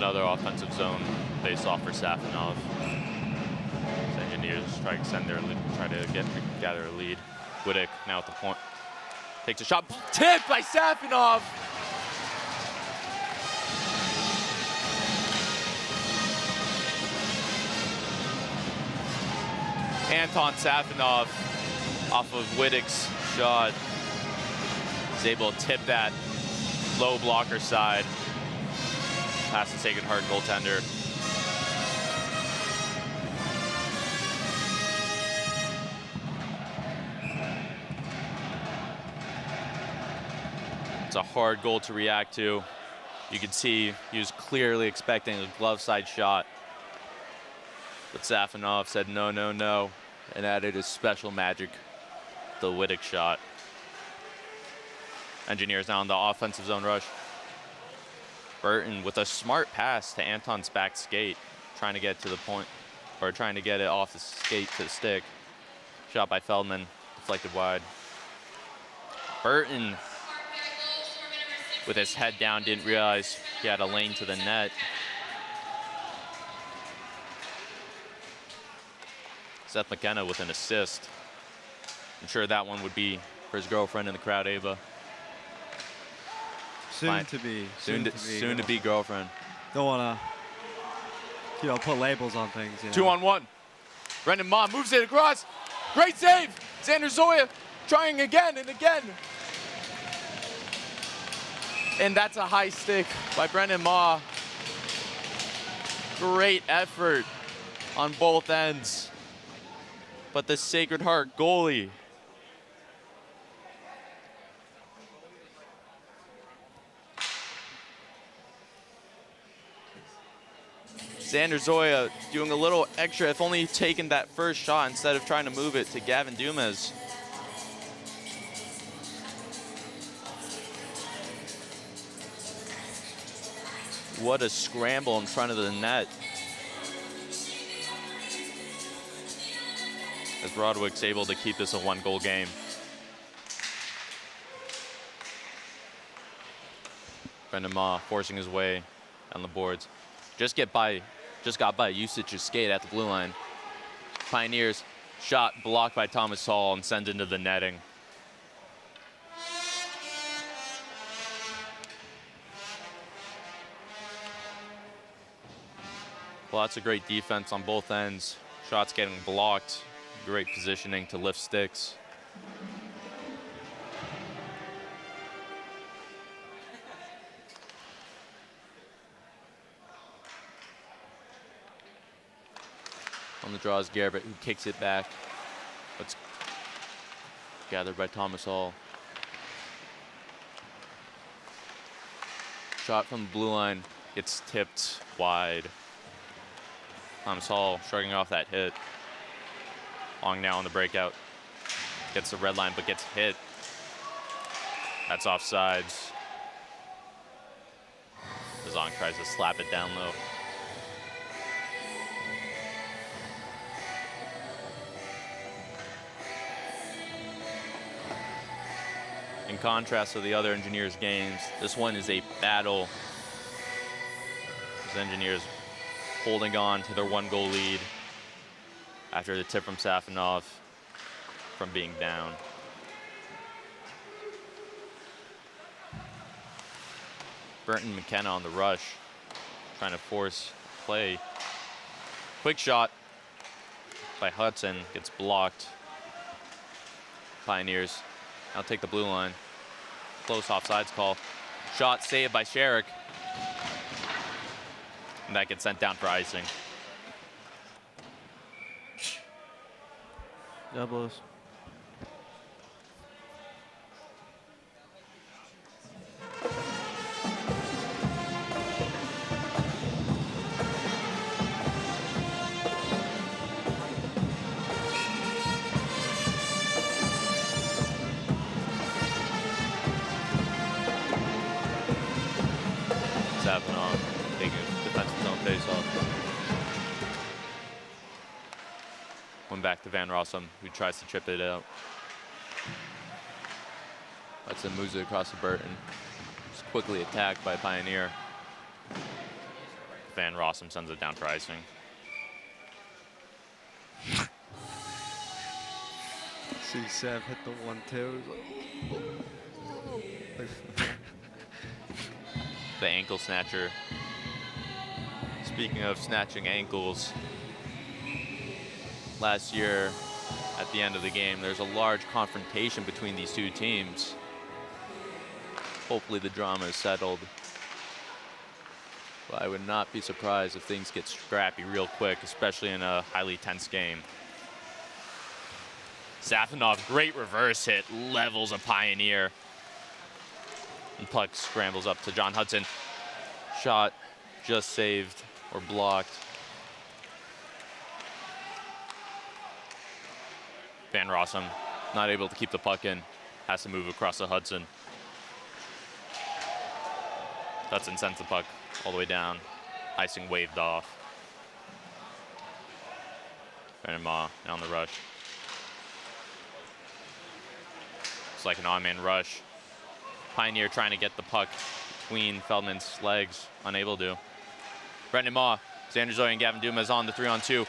Another offensive zone face-off for Safinov. Engineers try to extend their lead, try to gather a lead. Wittek now at the point. Takes a shot. Tipped by Safinov! Anton Safinov off of Wittek's shot is able to tip that low blocker side past the Sacred Heart goaltender. It's a hard goal to react to. You can see he was clearly expecting a glove side shot. But Safinov said no, no, no, and added his special magic, the Wittek shot. Engineers now in the offensive zone rush. Burton with a smart pass to Anton's back skate, trying to get to the point, or trying to get it off the skate to the stick. Shot by Feldman, deflected wide. Burton, with his head down, didn't realize he had a lane to the net. Seth McKenna with an assist. I'm sure that one would be for his girlfriend in the crowd, Ava. Soon to be girlfriend. Don't want to, put labels on things. 2-on-1. Brendan Ma moves it across. Great save. Xander Zoya trying again and again. And that's a high stick by Brendan Ma. Great effort on both ends. But the Sacred Heart goalie Xander Zoya doing a little extra, if only taken that first shot instead of trying to move it to Gavin Dumas. What a scramble in front of the net. As Broadwick's able to keep this a one-goal game. Brendan Ma forcing his way on the boards. Just got by Usic's skate at the blue line. Pioneers shot blocked by Thomas Hall and sent into the netting. Lots of great defense on both ends. Shots getting blocked. Great positioning to lift sticks. On the draw is Garrett, who kicks it back. It's gathered by Thomas Hall. Shot from the blue line gets tipped wide. Thomas Hall shrugging off that hit. Long now on the breakout. Gets the red line, but gets hit. That's offsides. Zong tries to slap it down low. In contrast to the other Engineers games, this one is a battle. As Engineers holding on to their one-goal lead after the tip from Safinov from being down. Burton McKenna on the rush, trying to force play. Quick shot by Hudson, gets blocked. Pioneers now take the blue line. Close offsides call. Shot saved by Sherrick. And that gets sent down for icing. Doubles. Safinov taking a defensive zone face-off. One back to Van Rossum, who tries to chip it out. Hudson moves it across to Burton. It's quickly attacked by Pioneer. Van Rossum sends it down for icing. See Sev hit the 1-2. The ankle snatcher. Speaking of snatching ankles, last year at the end of the game, there's a large confrontation between these two teams. Hopefully the drama is settled. But I would not be surprised if things get scrappy real quick, especially in a highly tense game. Safonov, great reverse hit, levels a Pioneer. And puck scrambles up to John Hudson. Shot just saved or blocked. Van Rossum not able to keep the puck in, has to move across the Hudson. Hudson sends the puck all the way down. Icing waved off. Brennan Ma on the rush. It's like an on-man rush. Pioneer trying to get the puck between Feldman's legs, unable to. Brendan Ma, Xander Zoya and Gavin Dumas on the 3-on-2.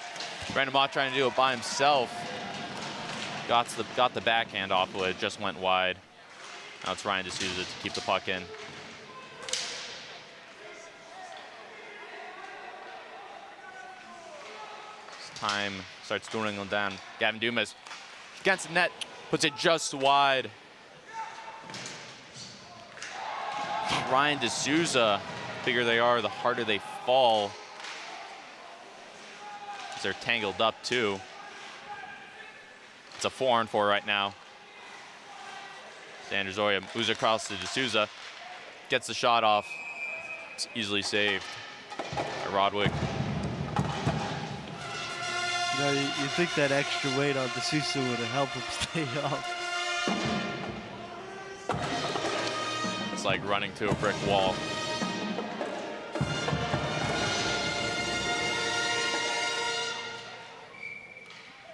Brendan Ma trying to do it by himself. Got the backhand off of it, just went wide. Now it's Ryan D'Souza to keep the puck in. As time starts dwindling down. Gavin Dumas against the net, puts it just wide. Ryan D'Souza, the bigger they are, the harder they fall. As they're tangled up too. It's a 4-on-4 right now. Xander Zoya moves across to D'Souza, gets the shot off. It's easily saved by Rodwig. You know, you think that extra weight on D'Souza would have helped him stay up. It's like running to a brick wall.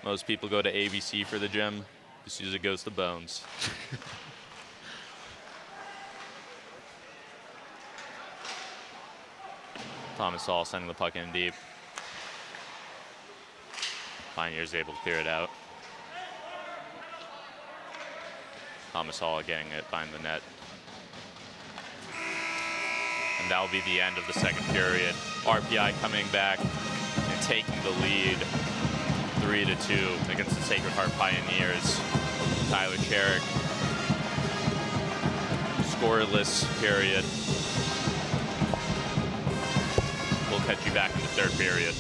Most people go to ABC for the gym. D'Souza goes to Bones. Thomas Hall sending the puck in deep. Pioneer's able to clear it out. Thomas Hall getting it behind the net. And that'll be the end of the second period. RPI coming back and taking the lead 3-2 against the Sacred Heart Pioneers. Tyler Cherrick. Scoreless period. We'll catch you back in the third period.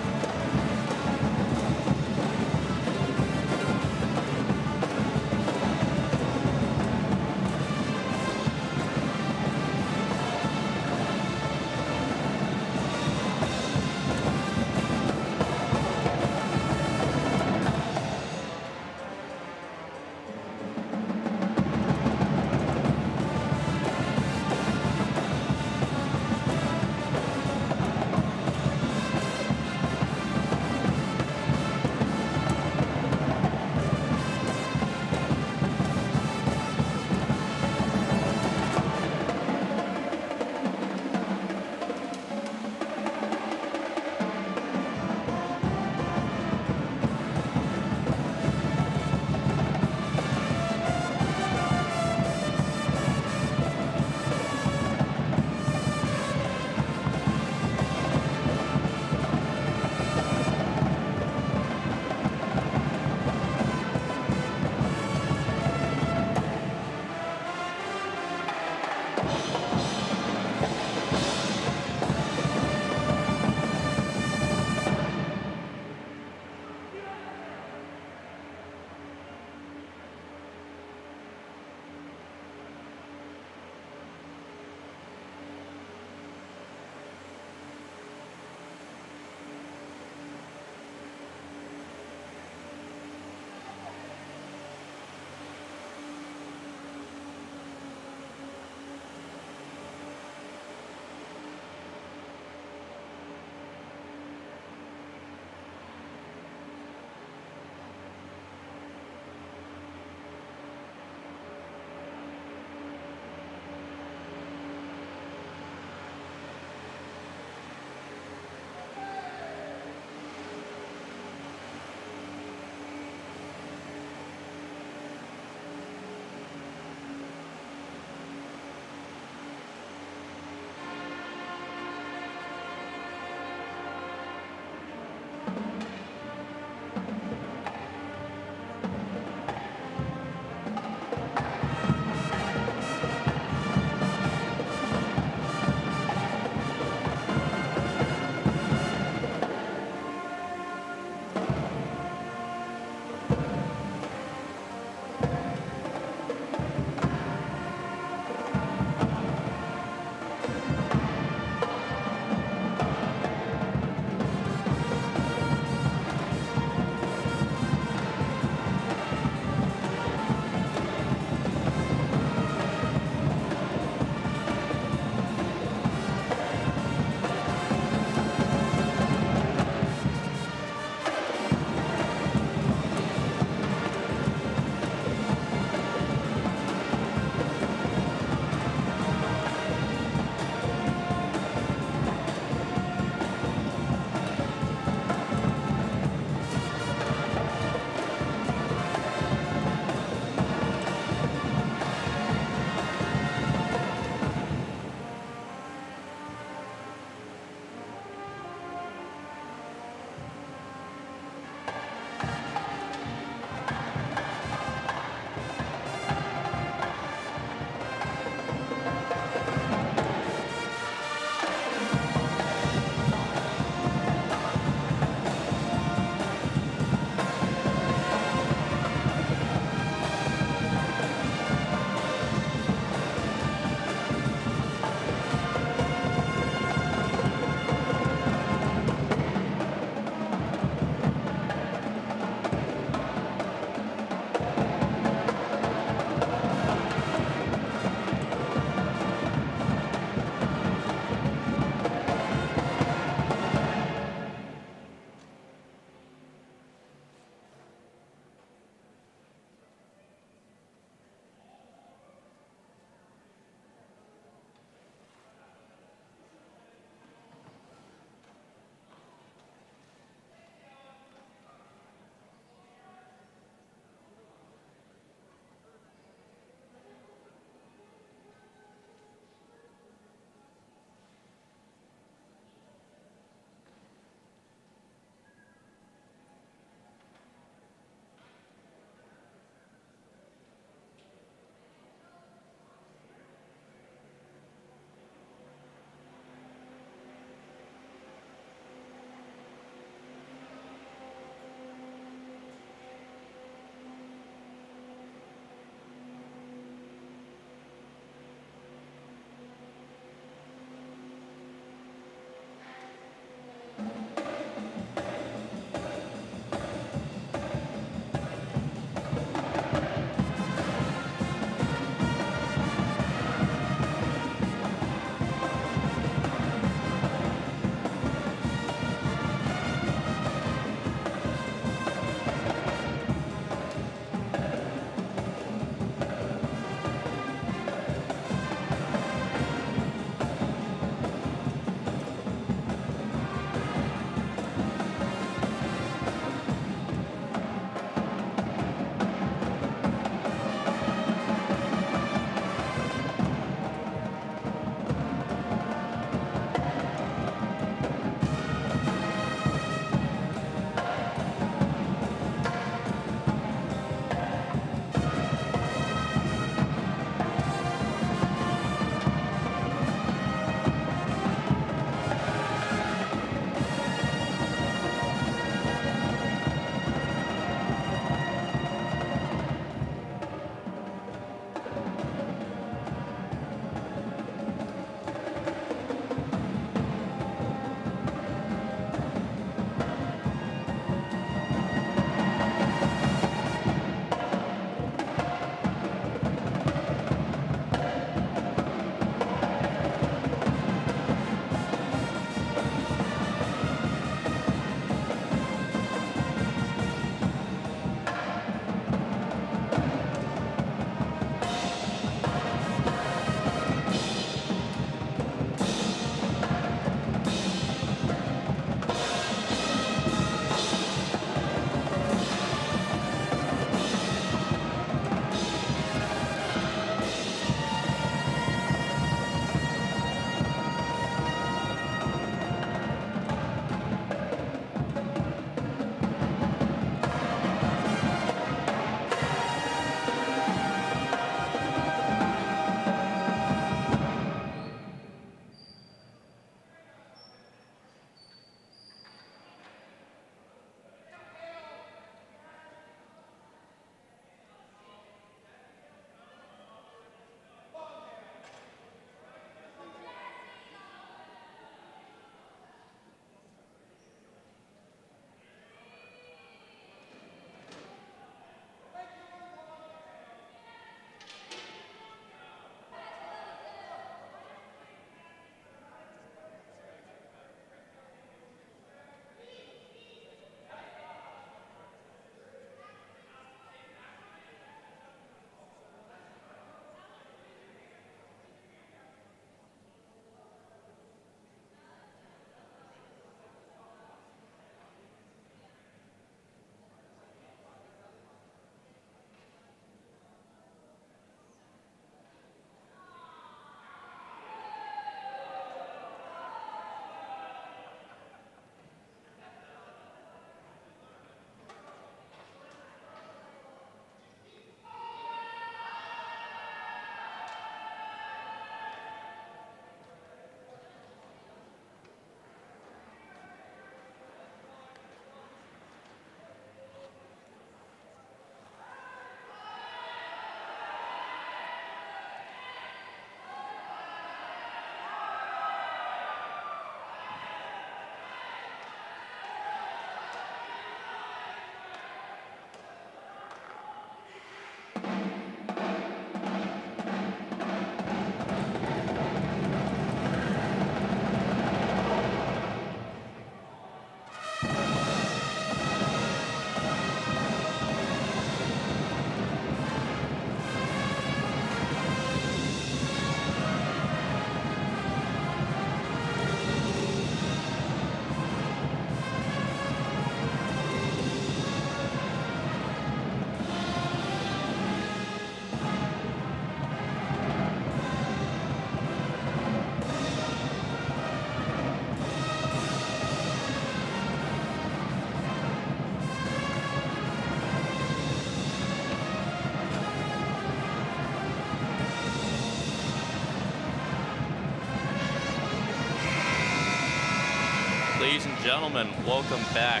Ladies and gentlemen, welcome back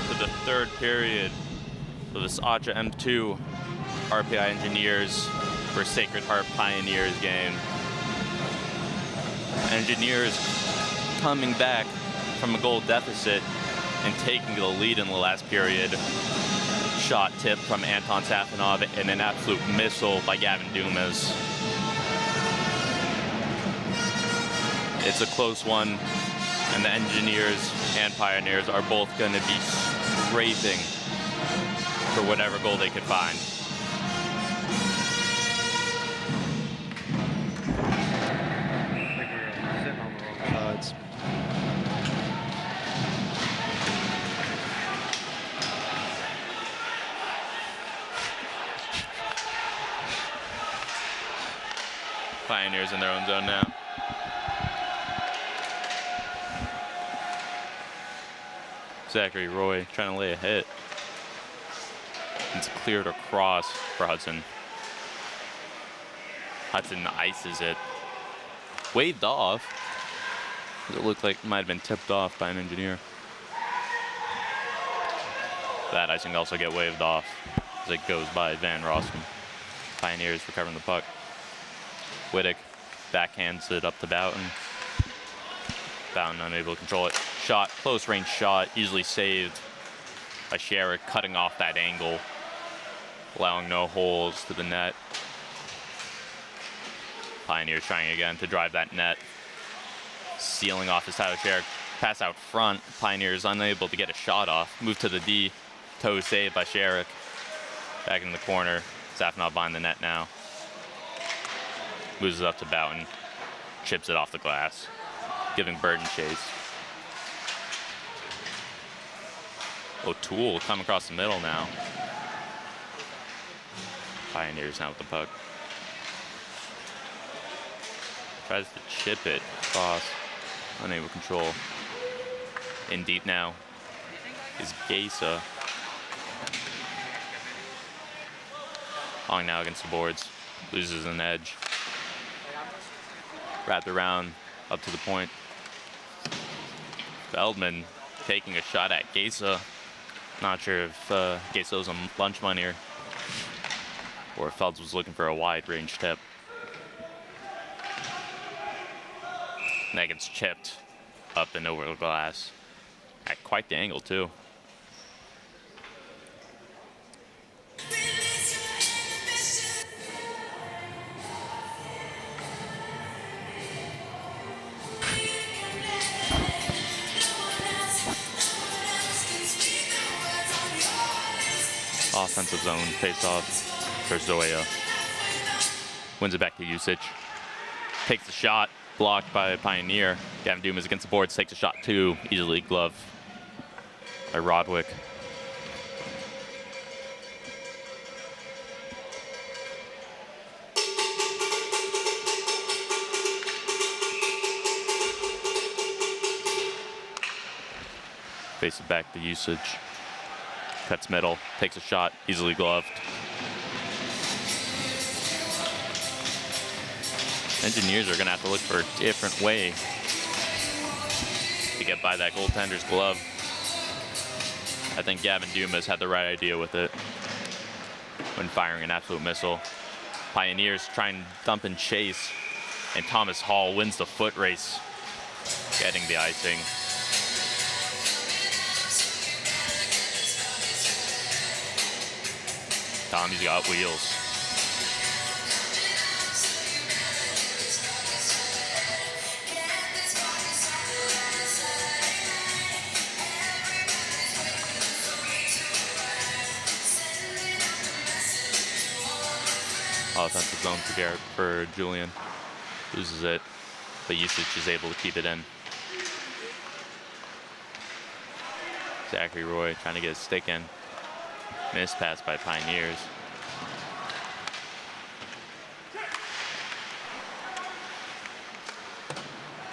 to the third period of this ACHA M2 RPI Engineers for Sacred Heart Pioneers game. Engineers coming back from a goal deficit and taking the lead in the last period. Shot tipped from Anton Safanov and an absolute missile by Gavin Dumas. It's a close one, and the Engineers and Pioneers are both going to be scraping for whatever goal they could find. It's Pioneers in their own zone now. Zachary Roy trying to lay a hit. It's cleared across for Hudson. Hudson ices it. Waved off. It looked like it might have been tipped off by an Engineer. That icing also get waved off as it goes by Van Rossum. Pioneers recovering the puck. Wittick backhands it up to Boughton. Boughton unable to control it. Shot, close range shot, easily saved by Sherrick, cutting off that angle, allowing no holes to the net. Pioneers trying again to drive that net. Sealing off his Tyler Sherrick. Pass out front. Pioneers unable to get a shot off. Move to the D. Toe saved by Sherrick. Back in the corner. Safanov behind the net now. Moves it up to Boughton. Chips it off the glass, giving Burton chase. O'Toole come across the middle now. Pioneers now with the puck. Tries to chip it across. Unable to control. In deep now is Gesa. Long now against the boards. Loses an edge. Wrapped around up to the point. Feldman taking a shot at Gesa. Not sure if Gesa was on lunch money or if Felds was looking for a wide range tip. And that gets chipped up and over the glass. At quite the angle too. Offensive zone face-off for Zoya. Wins it back to Usage. Takes the shot, blocked by Pioneer. Gavin Dumas against the boards, takes a shot too, easily gloved by Rodwick. Face it back to Usage. Cuts middle, takes a shot, easily gloved. Engineers are gonna have to look for a different way to get by that goaltender's glove. I think Gavin Dumas had the right idea with it when firing an absolute missile. Pioneers try and dump and chase, and Thomas Hall wins the foot race, getting the icing. Tommy's got wheels. Offensive zone for Garrett, for Julian. Loses it, but Usage is able to keep it in. Zachary Roy trying to get his stick in. Missed pass by Pioneers.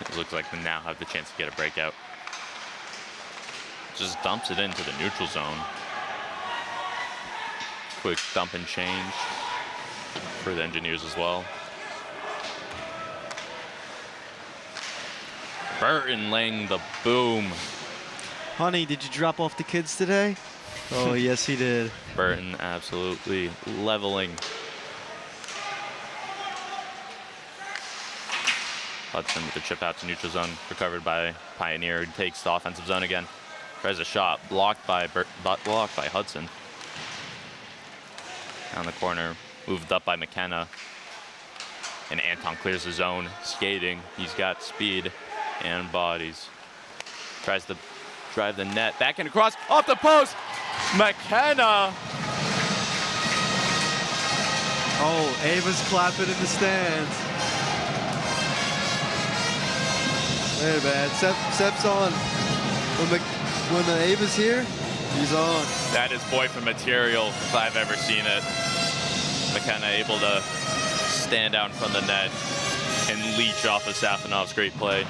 It looks like we now have the chance to get a breakout. Just dumps it into the neutral zone. Quick dump and change for the Engineers as well. Burton laying the boom Honey, did you drop off the kids today? Oh, yes, he did. Burton absolutely leveling. Hudson with the chip out to neutral zone, recovered by Pioneer, who takes the offensive zone again. Tries a shot, blocked by Hudson. Down the corner, moved up by McKenna. And Anton clears the zone, skating. He's got speed and bodies. Tries to drive the net, back and across, off the post. McKenna. Oh, Ava's clapping in the stands. Hey, man, Sep's on. When the Ava's here, he's on. That is boyfriend material if I've ever seen it. McKenna able to stand out in front of the net and leech off of Safinov's great play.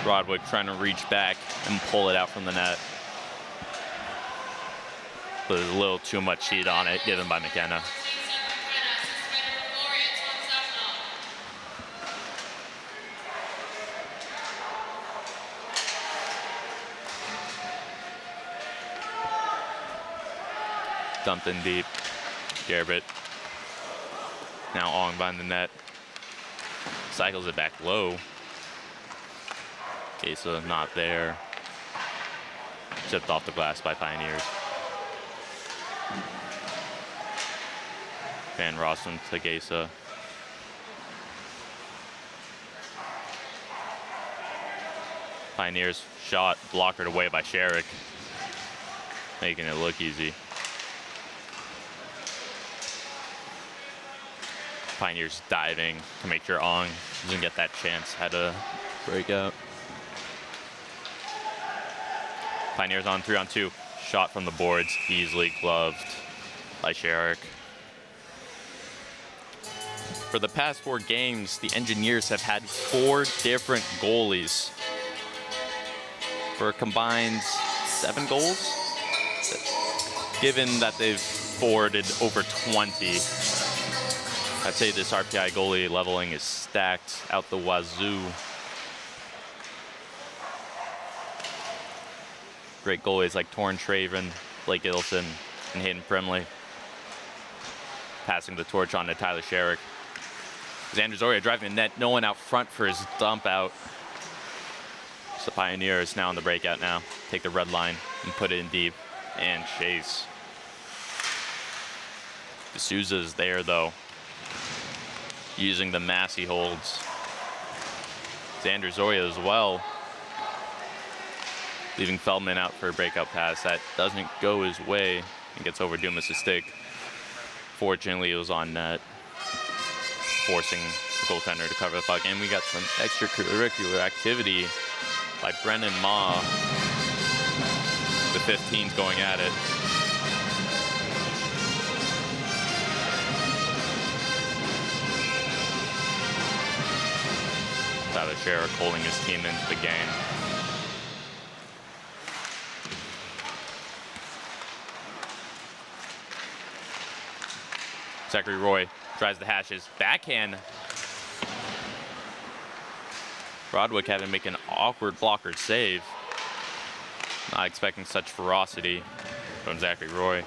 Broadwick trying to reach back and pull it out from the net. But there's a little too much heat on it given by McKenna. Dumped in deep. Garrett now on behind the net. Cycles it back low. Gesa not there. Chipped off the glass by Pioneers. Van Rossum to Gesa. Pioneers shot blockered away by Sherrick, making it look easy. Pioneers diving to make sure Ong doesn't get that chance. Had to break out. Pioneers on 3-on-2. Shot from the boards, easily gloved by Sherrick. For the past 4 games, the Engineers have had 4 different goalies for a combined 7 goals. Given that they've forwarded over 20, I'd say this RPI goalie leveling is stacked out the wazoo. Great goalies like Torrin Traven, Blake Idelson, and Hayden Primley. Passing the torch on to Tyler Sherrick. Xander Zoria driving the net, no one out front for his dump out. So the Pioneers now on the breakout now. Take the red line and put it in deep and chase. D'Souza's there though, using the mass he holds. Xander Zoria as well, leaving Feldman out for a breakout pass. That doesn't go his way and gets over Dumas' stick. Fortunately, it was on net, forcing the goaltender to cover the puck. And we got some extracurricular activity by Brennan Ma. The 15's going at it. Tyler Sherrick holding his team into the game. Zachary Roy drives the hashes, backhand. Broadwick had to make an awkward blocker save. Not expecting such ferocity from Zachary Roy.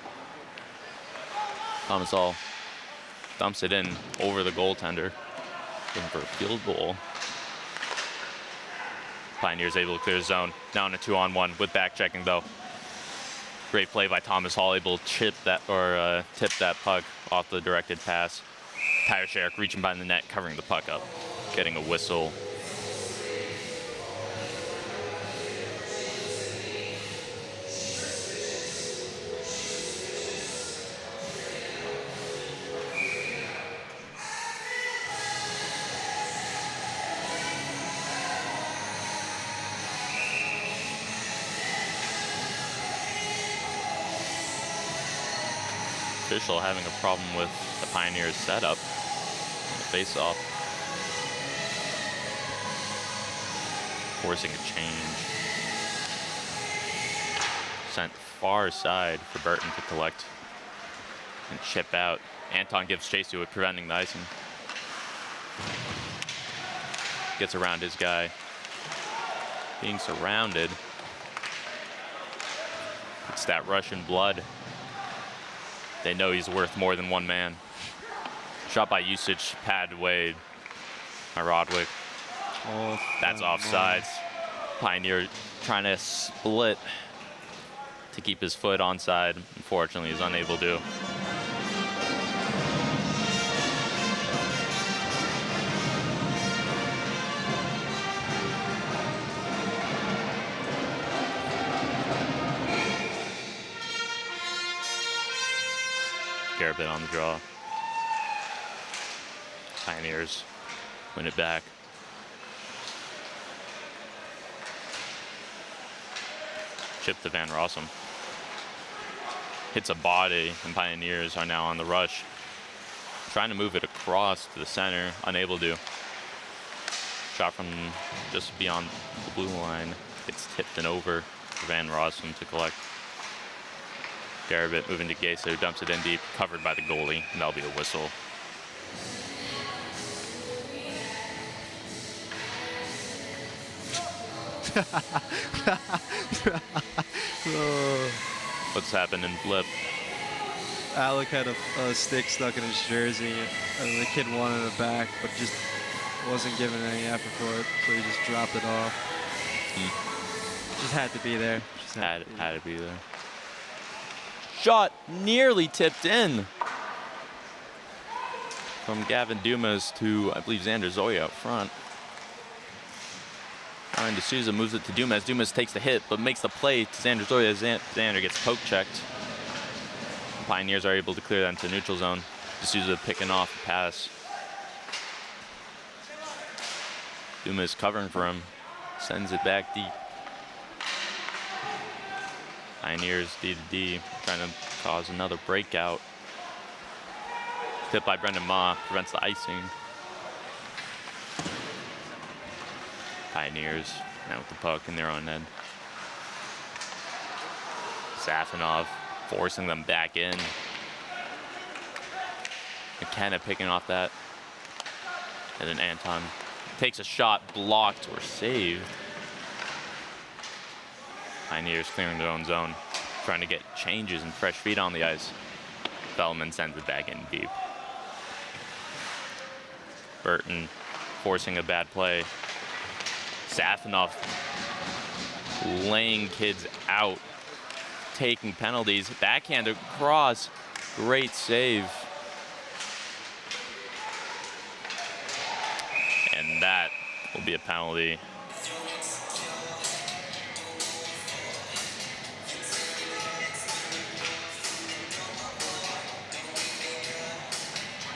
Thomas Hall dumps it in over the goaltender, looking for a field goal. Pioneers able to clear the zone. Now in a 2-on-1 with back checking though. Great play by Thomas Hall, able to chip that or tip that puck off the directed pass. Tyler Sherrick reaching behind the net, covering the puck up, getting a whistle. Official having a problem with the Pioneers setup. Face-off. Forcing a change. Sent far side for Burton to collect and chip out. Anton gives chase to it, preventing the icing. gets around his guy. Being surrounded. It's that Russian blood. They know he's worth more than one man. Shot by Usage, padded away by Rodwick. Oh, That's offsides. Pioneer trying to split to keep his foot onside. Unfortunately, he's unable to. Garabit on the draw. Pioneers win it back. Chip to Van Rossum. Hits a body, and Pioneers are now on the rush. Trying to move it across to the center, unable to. Shot from just beyond the blue line. Gets tipped and over for Van Rossum to collect. Garabit moving to Gesa, dumps it in deep, covered by the goalie, and that'll be a whistle. What's happened in Flip? Alec had a stick stuck in his jersey, and the kid wanted it back, but just wasn't given any effort for it, so he just dropped it off. Just had to be there. Just Had to be there. Shot nearly tipped in from Gavin Dumas to, I believe, Xander Zoya up front. Ryan D'Souza moves it to Dumas. Dumas takes the hit, but makes the play to Xander Zoya. Xander gets poke checked. Pioneers are able to clear that into neutral zone. D'Souza picking off the pass. Dumas covering for him. Sends it back deep. Pioneers D to D, trying to cause another breakout. Tip by Brendan Ma, prevents the icing. Pioneers now with the puck in their own end. Safinov forcing them back in. McKenna picking off that. And then Anton takes a shot, blocked or saved. Pioneers clearing their own zone, trying to get changes and fresh feet on the ice. Feldman sends it back in deep. Burton forcing a bad play. Safinov laying kids out, taking penalties. Backhand across, great save. And that will be a penalty.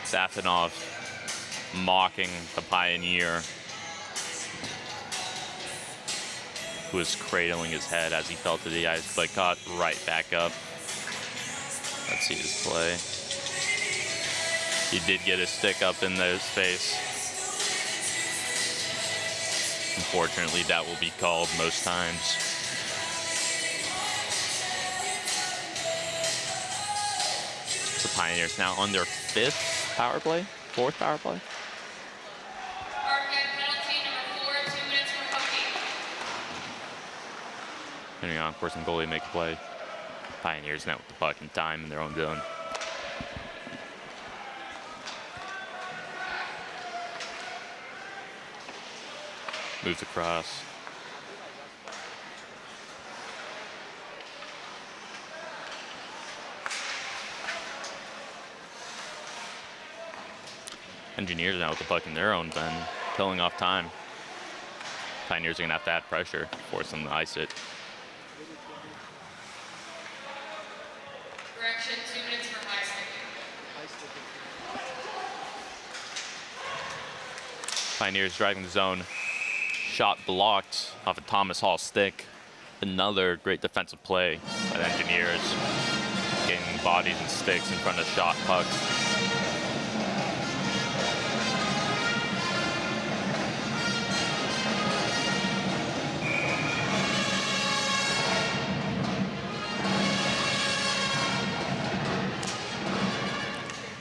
Safinov mocking the Pioneer, who was cradling his head as he fell to the ice, but got right back up. Let's see his play. He did get his stick up in his face. Unfortunately, that will be called most times. The Pioneers now on their fourth power play. Penalty number 4, 2 minutes for hockey. Depending on course and goalie make a play. Pioneers now with the puck in time in their own zone. Moves across. Engineers now with the puck in their own end, killing off time. Pioneers are gonna have to add pressure, force them to ice it. Correction, 2 minutes for high sticking. Pioneers driving the zone. Shot blocked off a Thomas Hall stick. Another great defensive play by the Engineers. Getting bodies and sticks in front of shot pucks.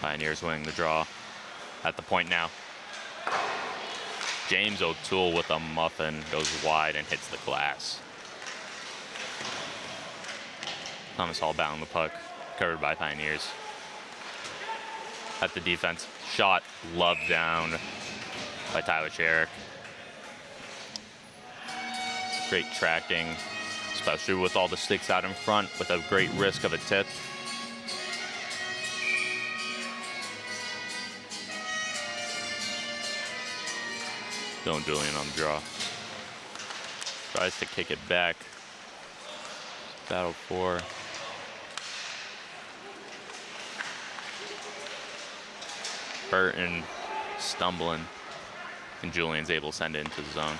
Pioneers winning the draw at the point now. James O'Toole with a muffin goes wide and hits the glass. Thomas Hall bound the puck, covered by Pioneers. At the defense, shot gloved down by Tyler Sherrick. Great tracking, especially with all the sticks out in front, with a great risk of a tip. Dylan Julian on the draw. Tries to kick it back. Battle for. Burton stumbling, and Julian's able to send it into the zone.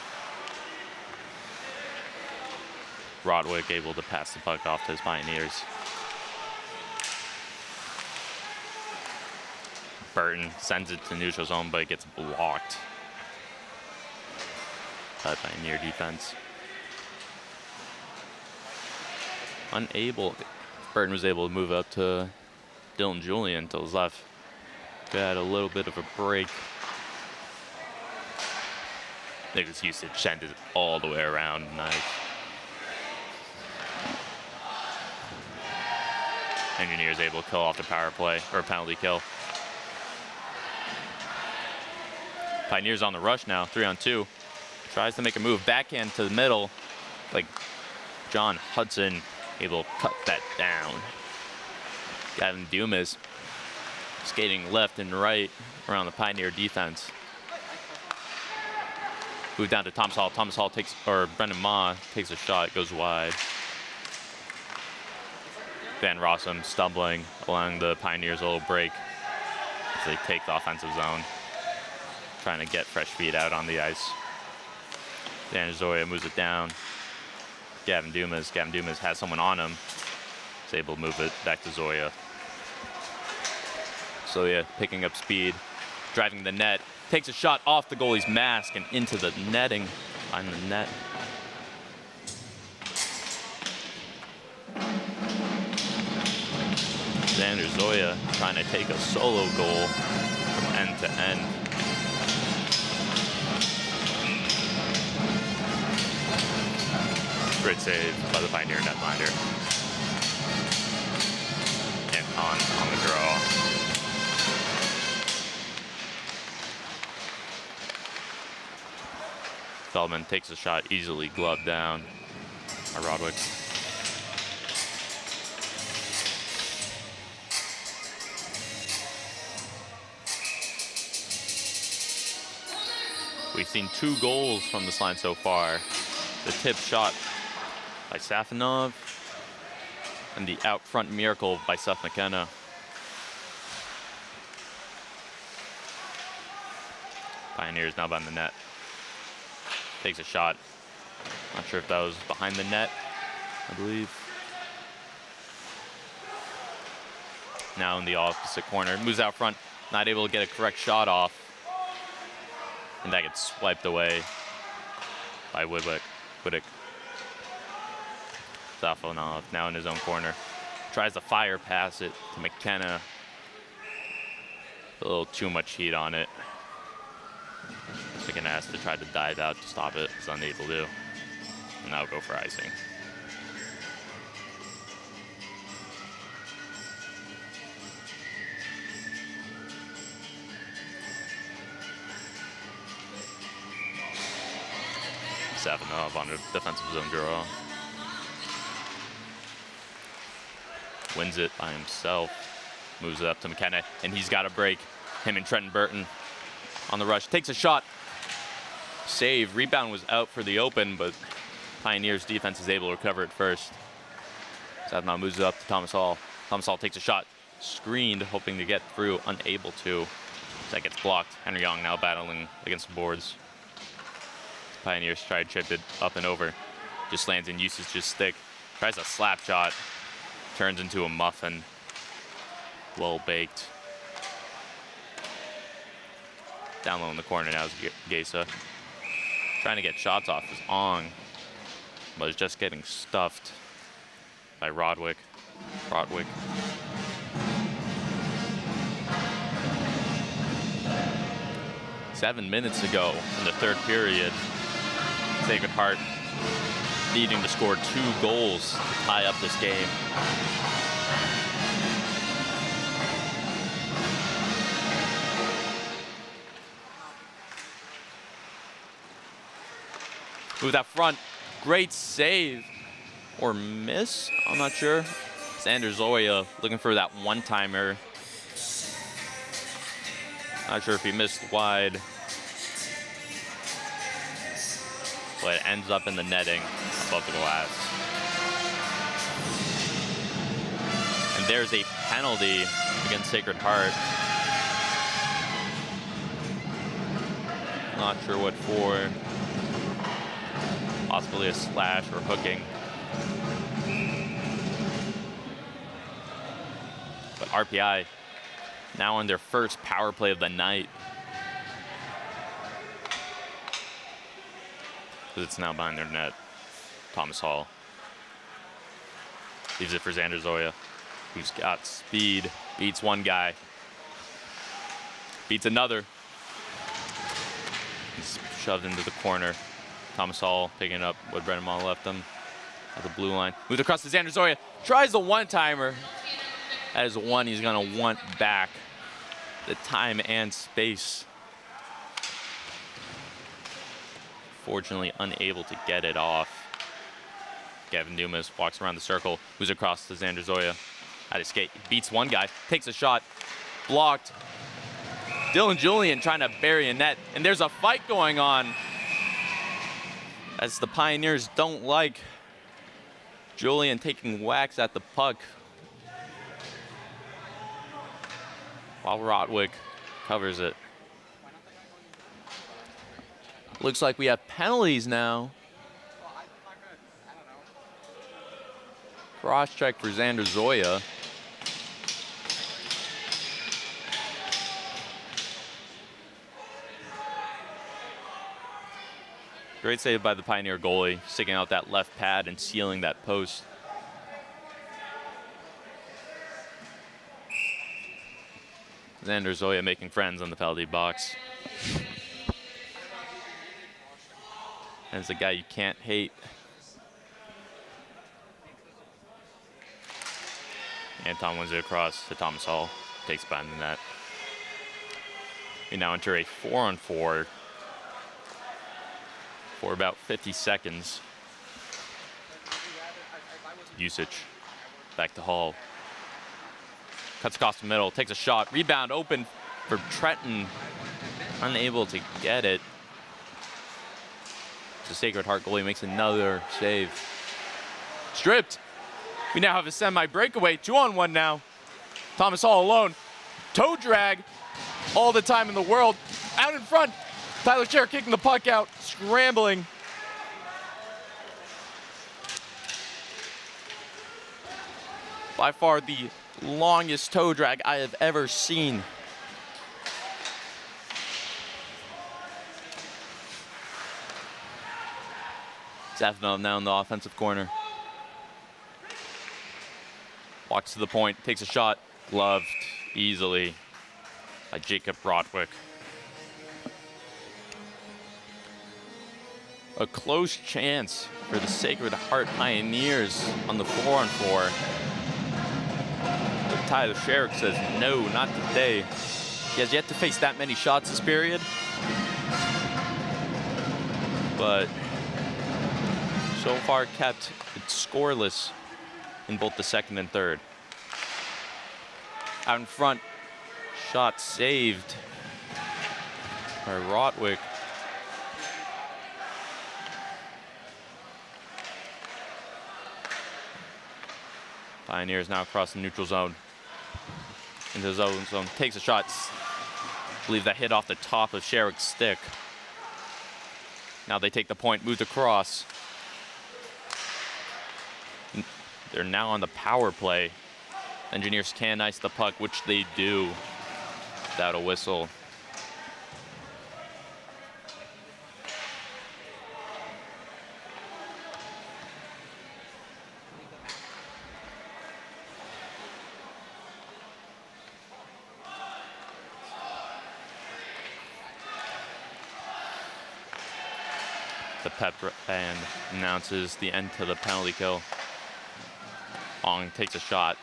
Rodwick able to pass the puck off to his Pioneers. Burton sends it to neutral zone, but it gets blocked by Pioneer defense. Burton was able to move up to Dylan Julian to his left. Got a little bit of a break. Nicholas Houston sent it all the way around. Nice. Engineers able to kill off the power play, or penalty kill. Pioneers on the rush now, 3-on-2. Tries to make a move backhand to the middle, like John Hudson, able to cut that down. Gavin Dumas skating left and right around the Pioneer defense. Move down to Thomas Hall. Thomas Hall takes, or Brendan Ma takes a shot, goes wide. Van Rossum stumbling along the Pioneers' little break as they take the offensive zone, trying to get fresh feet out on the ice. Dan Zoya moves it down. Gavin Dumas has someone on him. He's able to move it back to Zoya. Zoya picking up speed, driving the net, takes a shot off the goalie's mask and into the netting, behind the net. Xander Zoya trying to take a solo goal from end to end. Great save by the Pioneer netminder. And on the draw. Feldman takes a shot, easily gloved down by Rodwick. We've seen 2 goals from this line so far. The tip shot by Safanov and the out front miracle by Seth McKenna. Pioneers now behind the net. Takes a shot. Not sure if that was behind the net, I believe. Now in the opposite corner. Moves out front, not able to get a correct shot off. And that gets swiped away by Witwick. Safonov now in his own corner. Tries to fire pass it to McKenna. A little too much heat on it. McKenna has to try to dive out to stop it. He's unable to. And now go for icing. Safanov on a defensive zone draw. Wins it by himself. Moves it up to McKenna, and he's got a break. Him and Trenton Burton on the rush. Takes a shot. Save. Rebound was out for the open, but Pioneers defense is able to recover it first. Safanov moves it up to Thomas Hall. Thomas Hall takes a shot. Screened, hoping to get through, unable to. That gets blocked. Henry Young now battling against the boards. Pioneers try to chip it up and over. Just lands in Usage's stick. Tries a slap shot. Turns into a muffin. Well baked. Down low in the corner now is Gesa. Trying to get shots off his Ong, but is just getting stuffed by Rodwick. 7 minutes ago in the third period. Sacred Heart needing to score 2 goals to tie up this game. Move that front, great save or miss, I'm not sure. Xander Zoya looking for that one-timer. Not sure if he missed wide, but it ends up in the netting above the glass. And there's a penalty against Sacred Heart. Not sure what for. Possibly a slash or hooking. But RPI now on their first power play of the night. It's now behind their net. Thomas Hall leaves it for Xander Zoya, who's got speed, beats one guy, beats another. He's shoved into the corner. Thomas Hall picking up what Brennan Mall left him at the blue line. Moves across to Xander Zoya, tries the one-timer. That is one he's gonna want back. The time and space. Fortunately unable to get it off. Gavin Dumas walks around the circle, moves across to Xander Zoya. At his skate, beats one guy, takes a shot, blocked. Dylan Julian trying to bury a net, and there's a fight going on. As the Pioneers don't like Julian taking whacks at the puck. While Rotwick covers it. Looks like we have penalties now. Cross check for Xander Zoya. Great save by the Pioneer goalie, sticking out that left pad and sealing that post. Xander Zoya making friends on the penalty box. That's a guy you can't hate. Anton wins it across to Thomas Hall, takes behind the net. We now enter a 4-on-4 for about 50 seconds. Usage, back to Hall. Cuts across the middle, takes a shot, rebound open for Trenton. Unable to get it. The Sacred Heart goalie makes another save. Stripped. We now have a semi-breakaway, 2-on-1 now. Thomas Hall alone. Toe drag, all the time in the world. Out in front, Tyler Scher kicking the puck out, scrambling. By far the longest toe drag I have ever seen. Zafanov now in the offensive corner. Walks to the point, takes a shot, gloved easily by Jacob Rotwick. A close chance for the Sacred Heart Pioneers on the 4-on-4. But Tyler Sherrick says no, not today. He has yet to face that many shots this period. But so far kept it scoreless in both the second and third. Out in front, shot saved by Rotwick. Pioneers now across the neutral zone. Into the zone, takes a shot. I believe that hit off the top of Sherrick's stick. Now they take the point, moved across. They're now on the power play. Engineers can ice the puck, which they do without a whistle. The pep band announces the end to the penalty kill. Ong takes a shot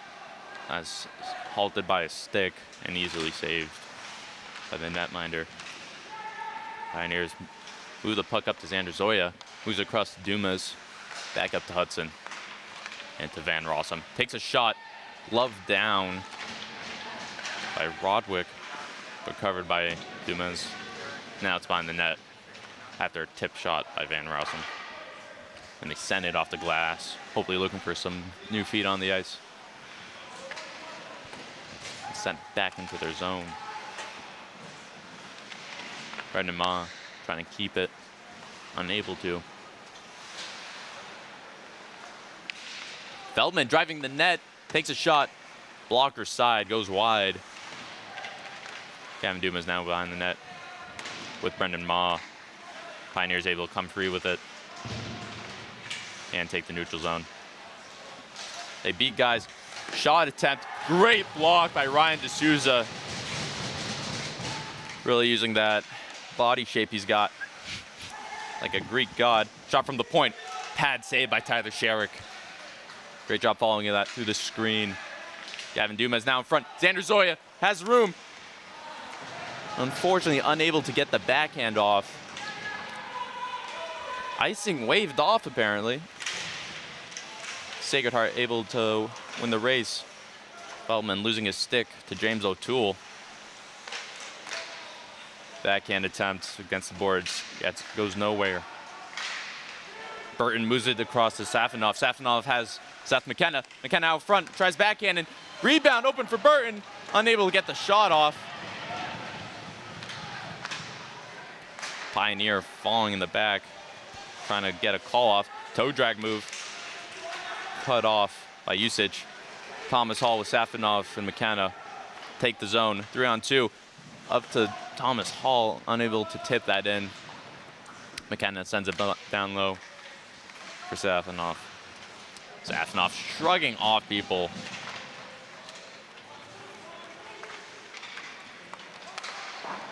as halted by a stick and easily saved by the netminder. Pioneers move the puck up to Xander Zoya, moves across to Dumas, back up to Hudson, and to Van Rossum. Takes a shot, glove down by Rodwick, but covered by Dumas. Now it's behind the net after a tip shot by Van Rossum. And they send it off the glass, hopefully looking for some new feet on the ice. Sent back into their zone. Brendan Ma trying to keep it, unable to. Feldman driving the net, takes a shot, blocker side, goes wide. Gavin Dumas now behind the net with Brendan Ma. Pioneers able to come free with it and take the neutral zone. They beat guys. Shot attempt, great block by Ryan D'Souza. Really using that body shape he's got like a Greek god. Shot from the point, pad save by Tyler Sherrick. Great job following that through the screen. Gavin Dumas now in front. Xander Zoya has room. Unfortunately, unable to get the backhand off. Icing waved off, apparently. Sacred Heart able to win the race. Feldman losing his stick to James O'Toole. Backhand attempt against the boards. Goes nowhere. Burton moves it across to Safonov. Safonov has Seth McKenna. McKenna out front, tries backhand and rebound open for Burton. Unable to get the shot off. Pioneer falling in the back, trying to get a call off. Toe drag move. Cut off by Usage. Thomas Hall with Safonov and McKenna take the zone. 3-on-2. Up to Thomas Hall, unable to tip that in. McKenna sends it down low for Safonov. Safonov shrugging off people.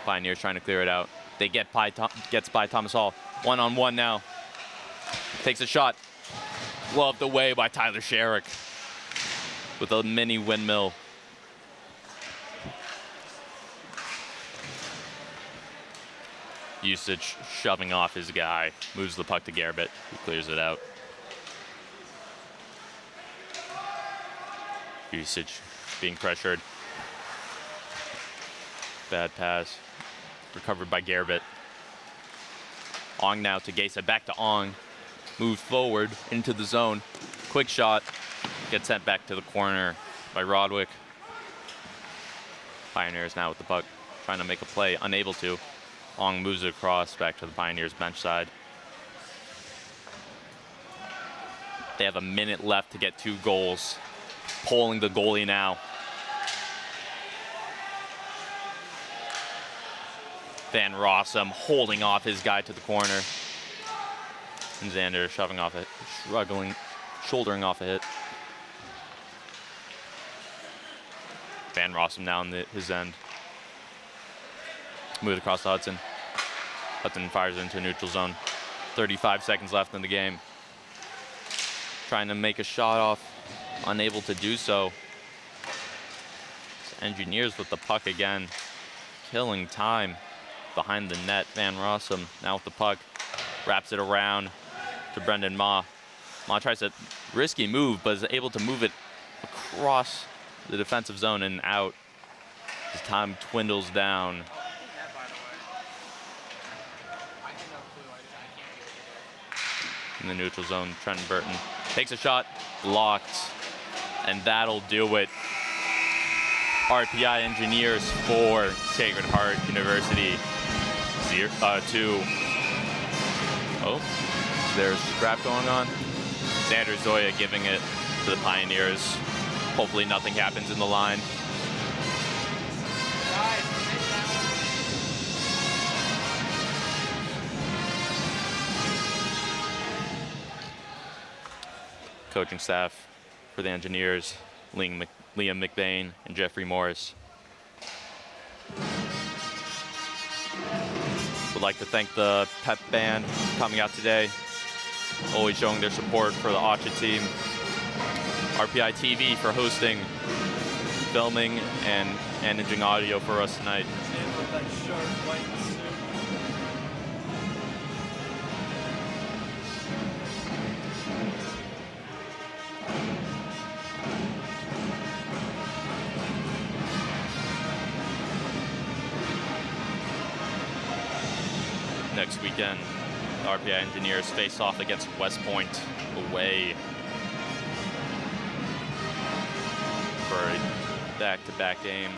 Pioneers trying to clear it out. They gets by Thomas Hall. 1-on-1 now. Takes a shot. Gloved away by Tyler Sherrick with a mini windmill. Usage shoving off his guy. Moves the puck to Garbett, who clears it out. Usage being pressured. Bad pass. Recovered by Garbett. Ong now to Gesa. Back to Ong. Moves forward into the zone. Quick shot. Gets sent back to the corner by Rodwick. Pioneers now with the puck. Trying to make a play. Unable to. Ong moves it across back to the Pioneers bench side. They have a minute left to get 2 goals. Pulling the goalie now. Van Rossum holding off his guy to the corner. And Xander shoving off it, shouldering off a hit. Van Rossum now on his end. Moved across to Hudson. Hudson fires into a neutral zone. 35 seconds left in the game. Trying to make a shot off, unable to do so. Engineers with the puck again, killing time behind the net. Van Rossum now with the puck, wraps it around to Brendan Ma. Ma tries a risky move, but is able to move it across the defensive zone and out as time dwindles down. In the neutral zone, Trenton Burton takes a shot, blocked, and that'll do it. RPI Engineers 4, Sacred Heart University 2. Oh, there's scrap going on. Xander Zoya giving it to the Pioneers. Hopefully nothing happens in the line. Coaching staff for the Engineers, Liam McBain and Jeffrey Morris. Would like to thank the pep band coming out today, always showing their support for the ACHA team. RPI TV for hosting, filming, and managing audio for us tonight. And with that sharp white suit. Next weekend, the RPI Engineers face off against West Point away for a back-to-back game.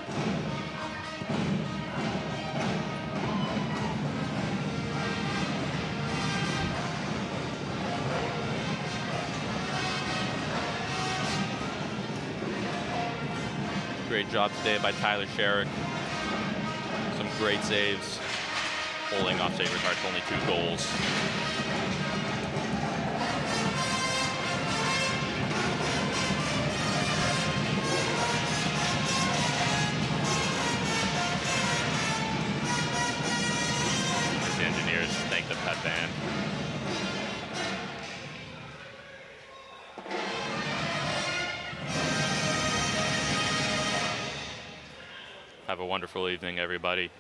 Great job today by Tyler Sherrick. Some great saves. Holding off Sacred Hearts, only 2 goals. The Engineers thank the pep band. Have a wonderful evening, everybody.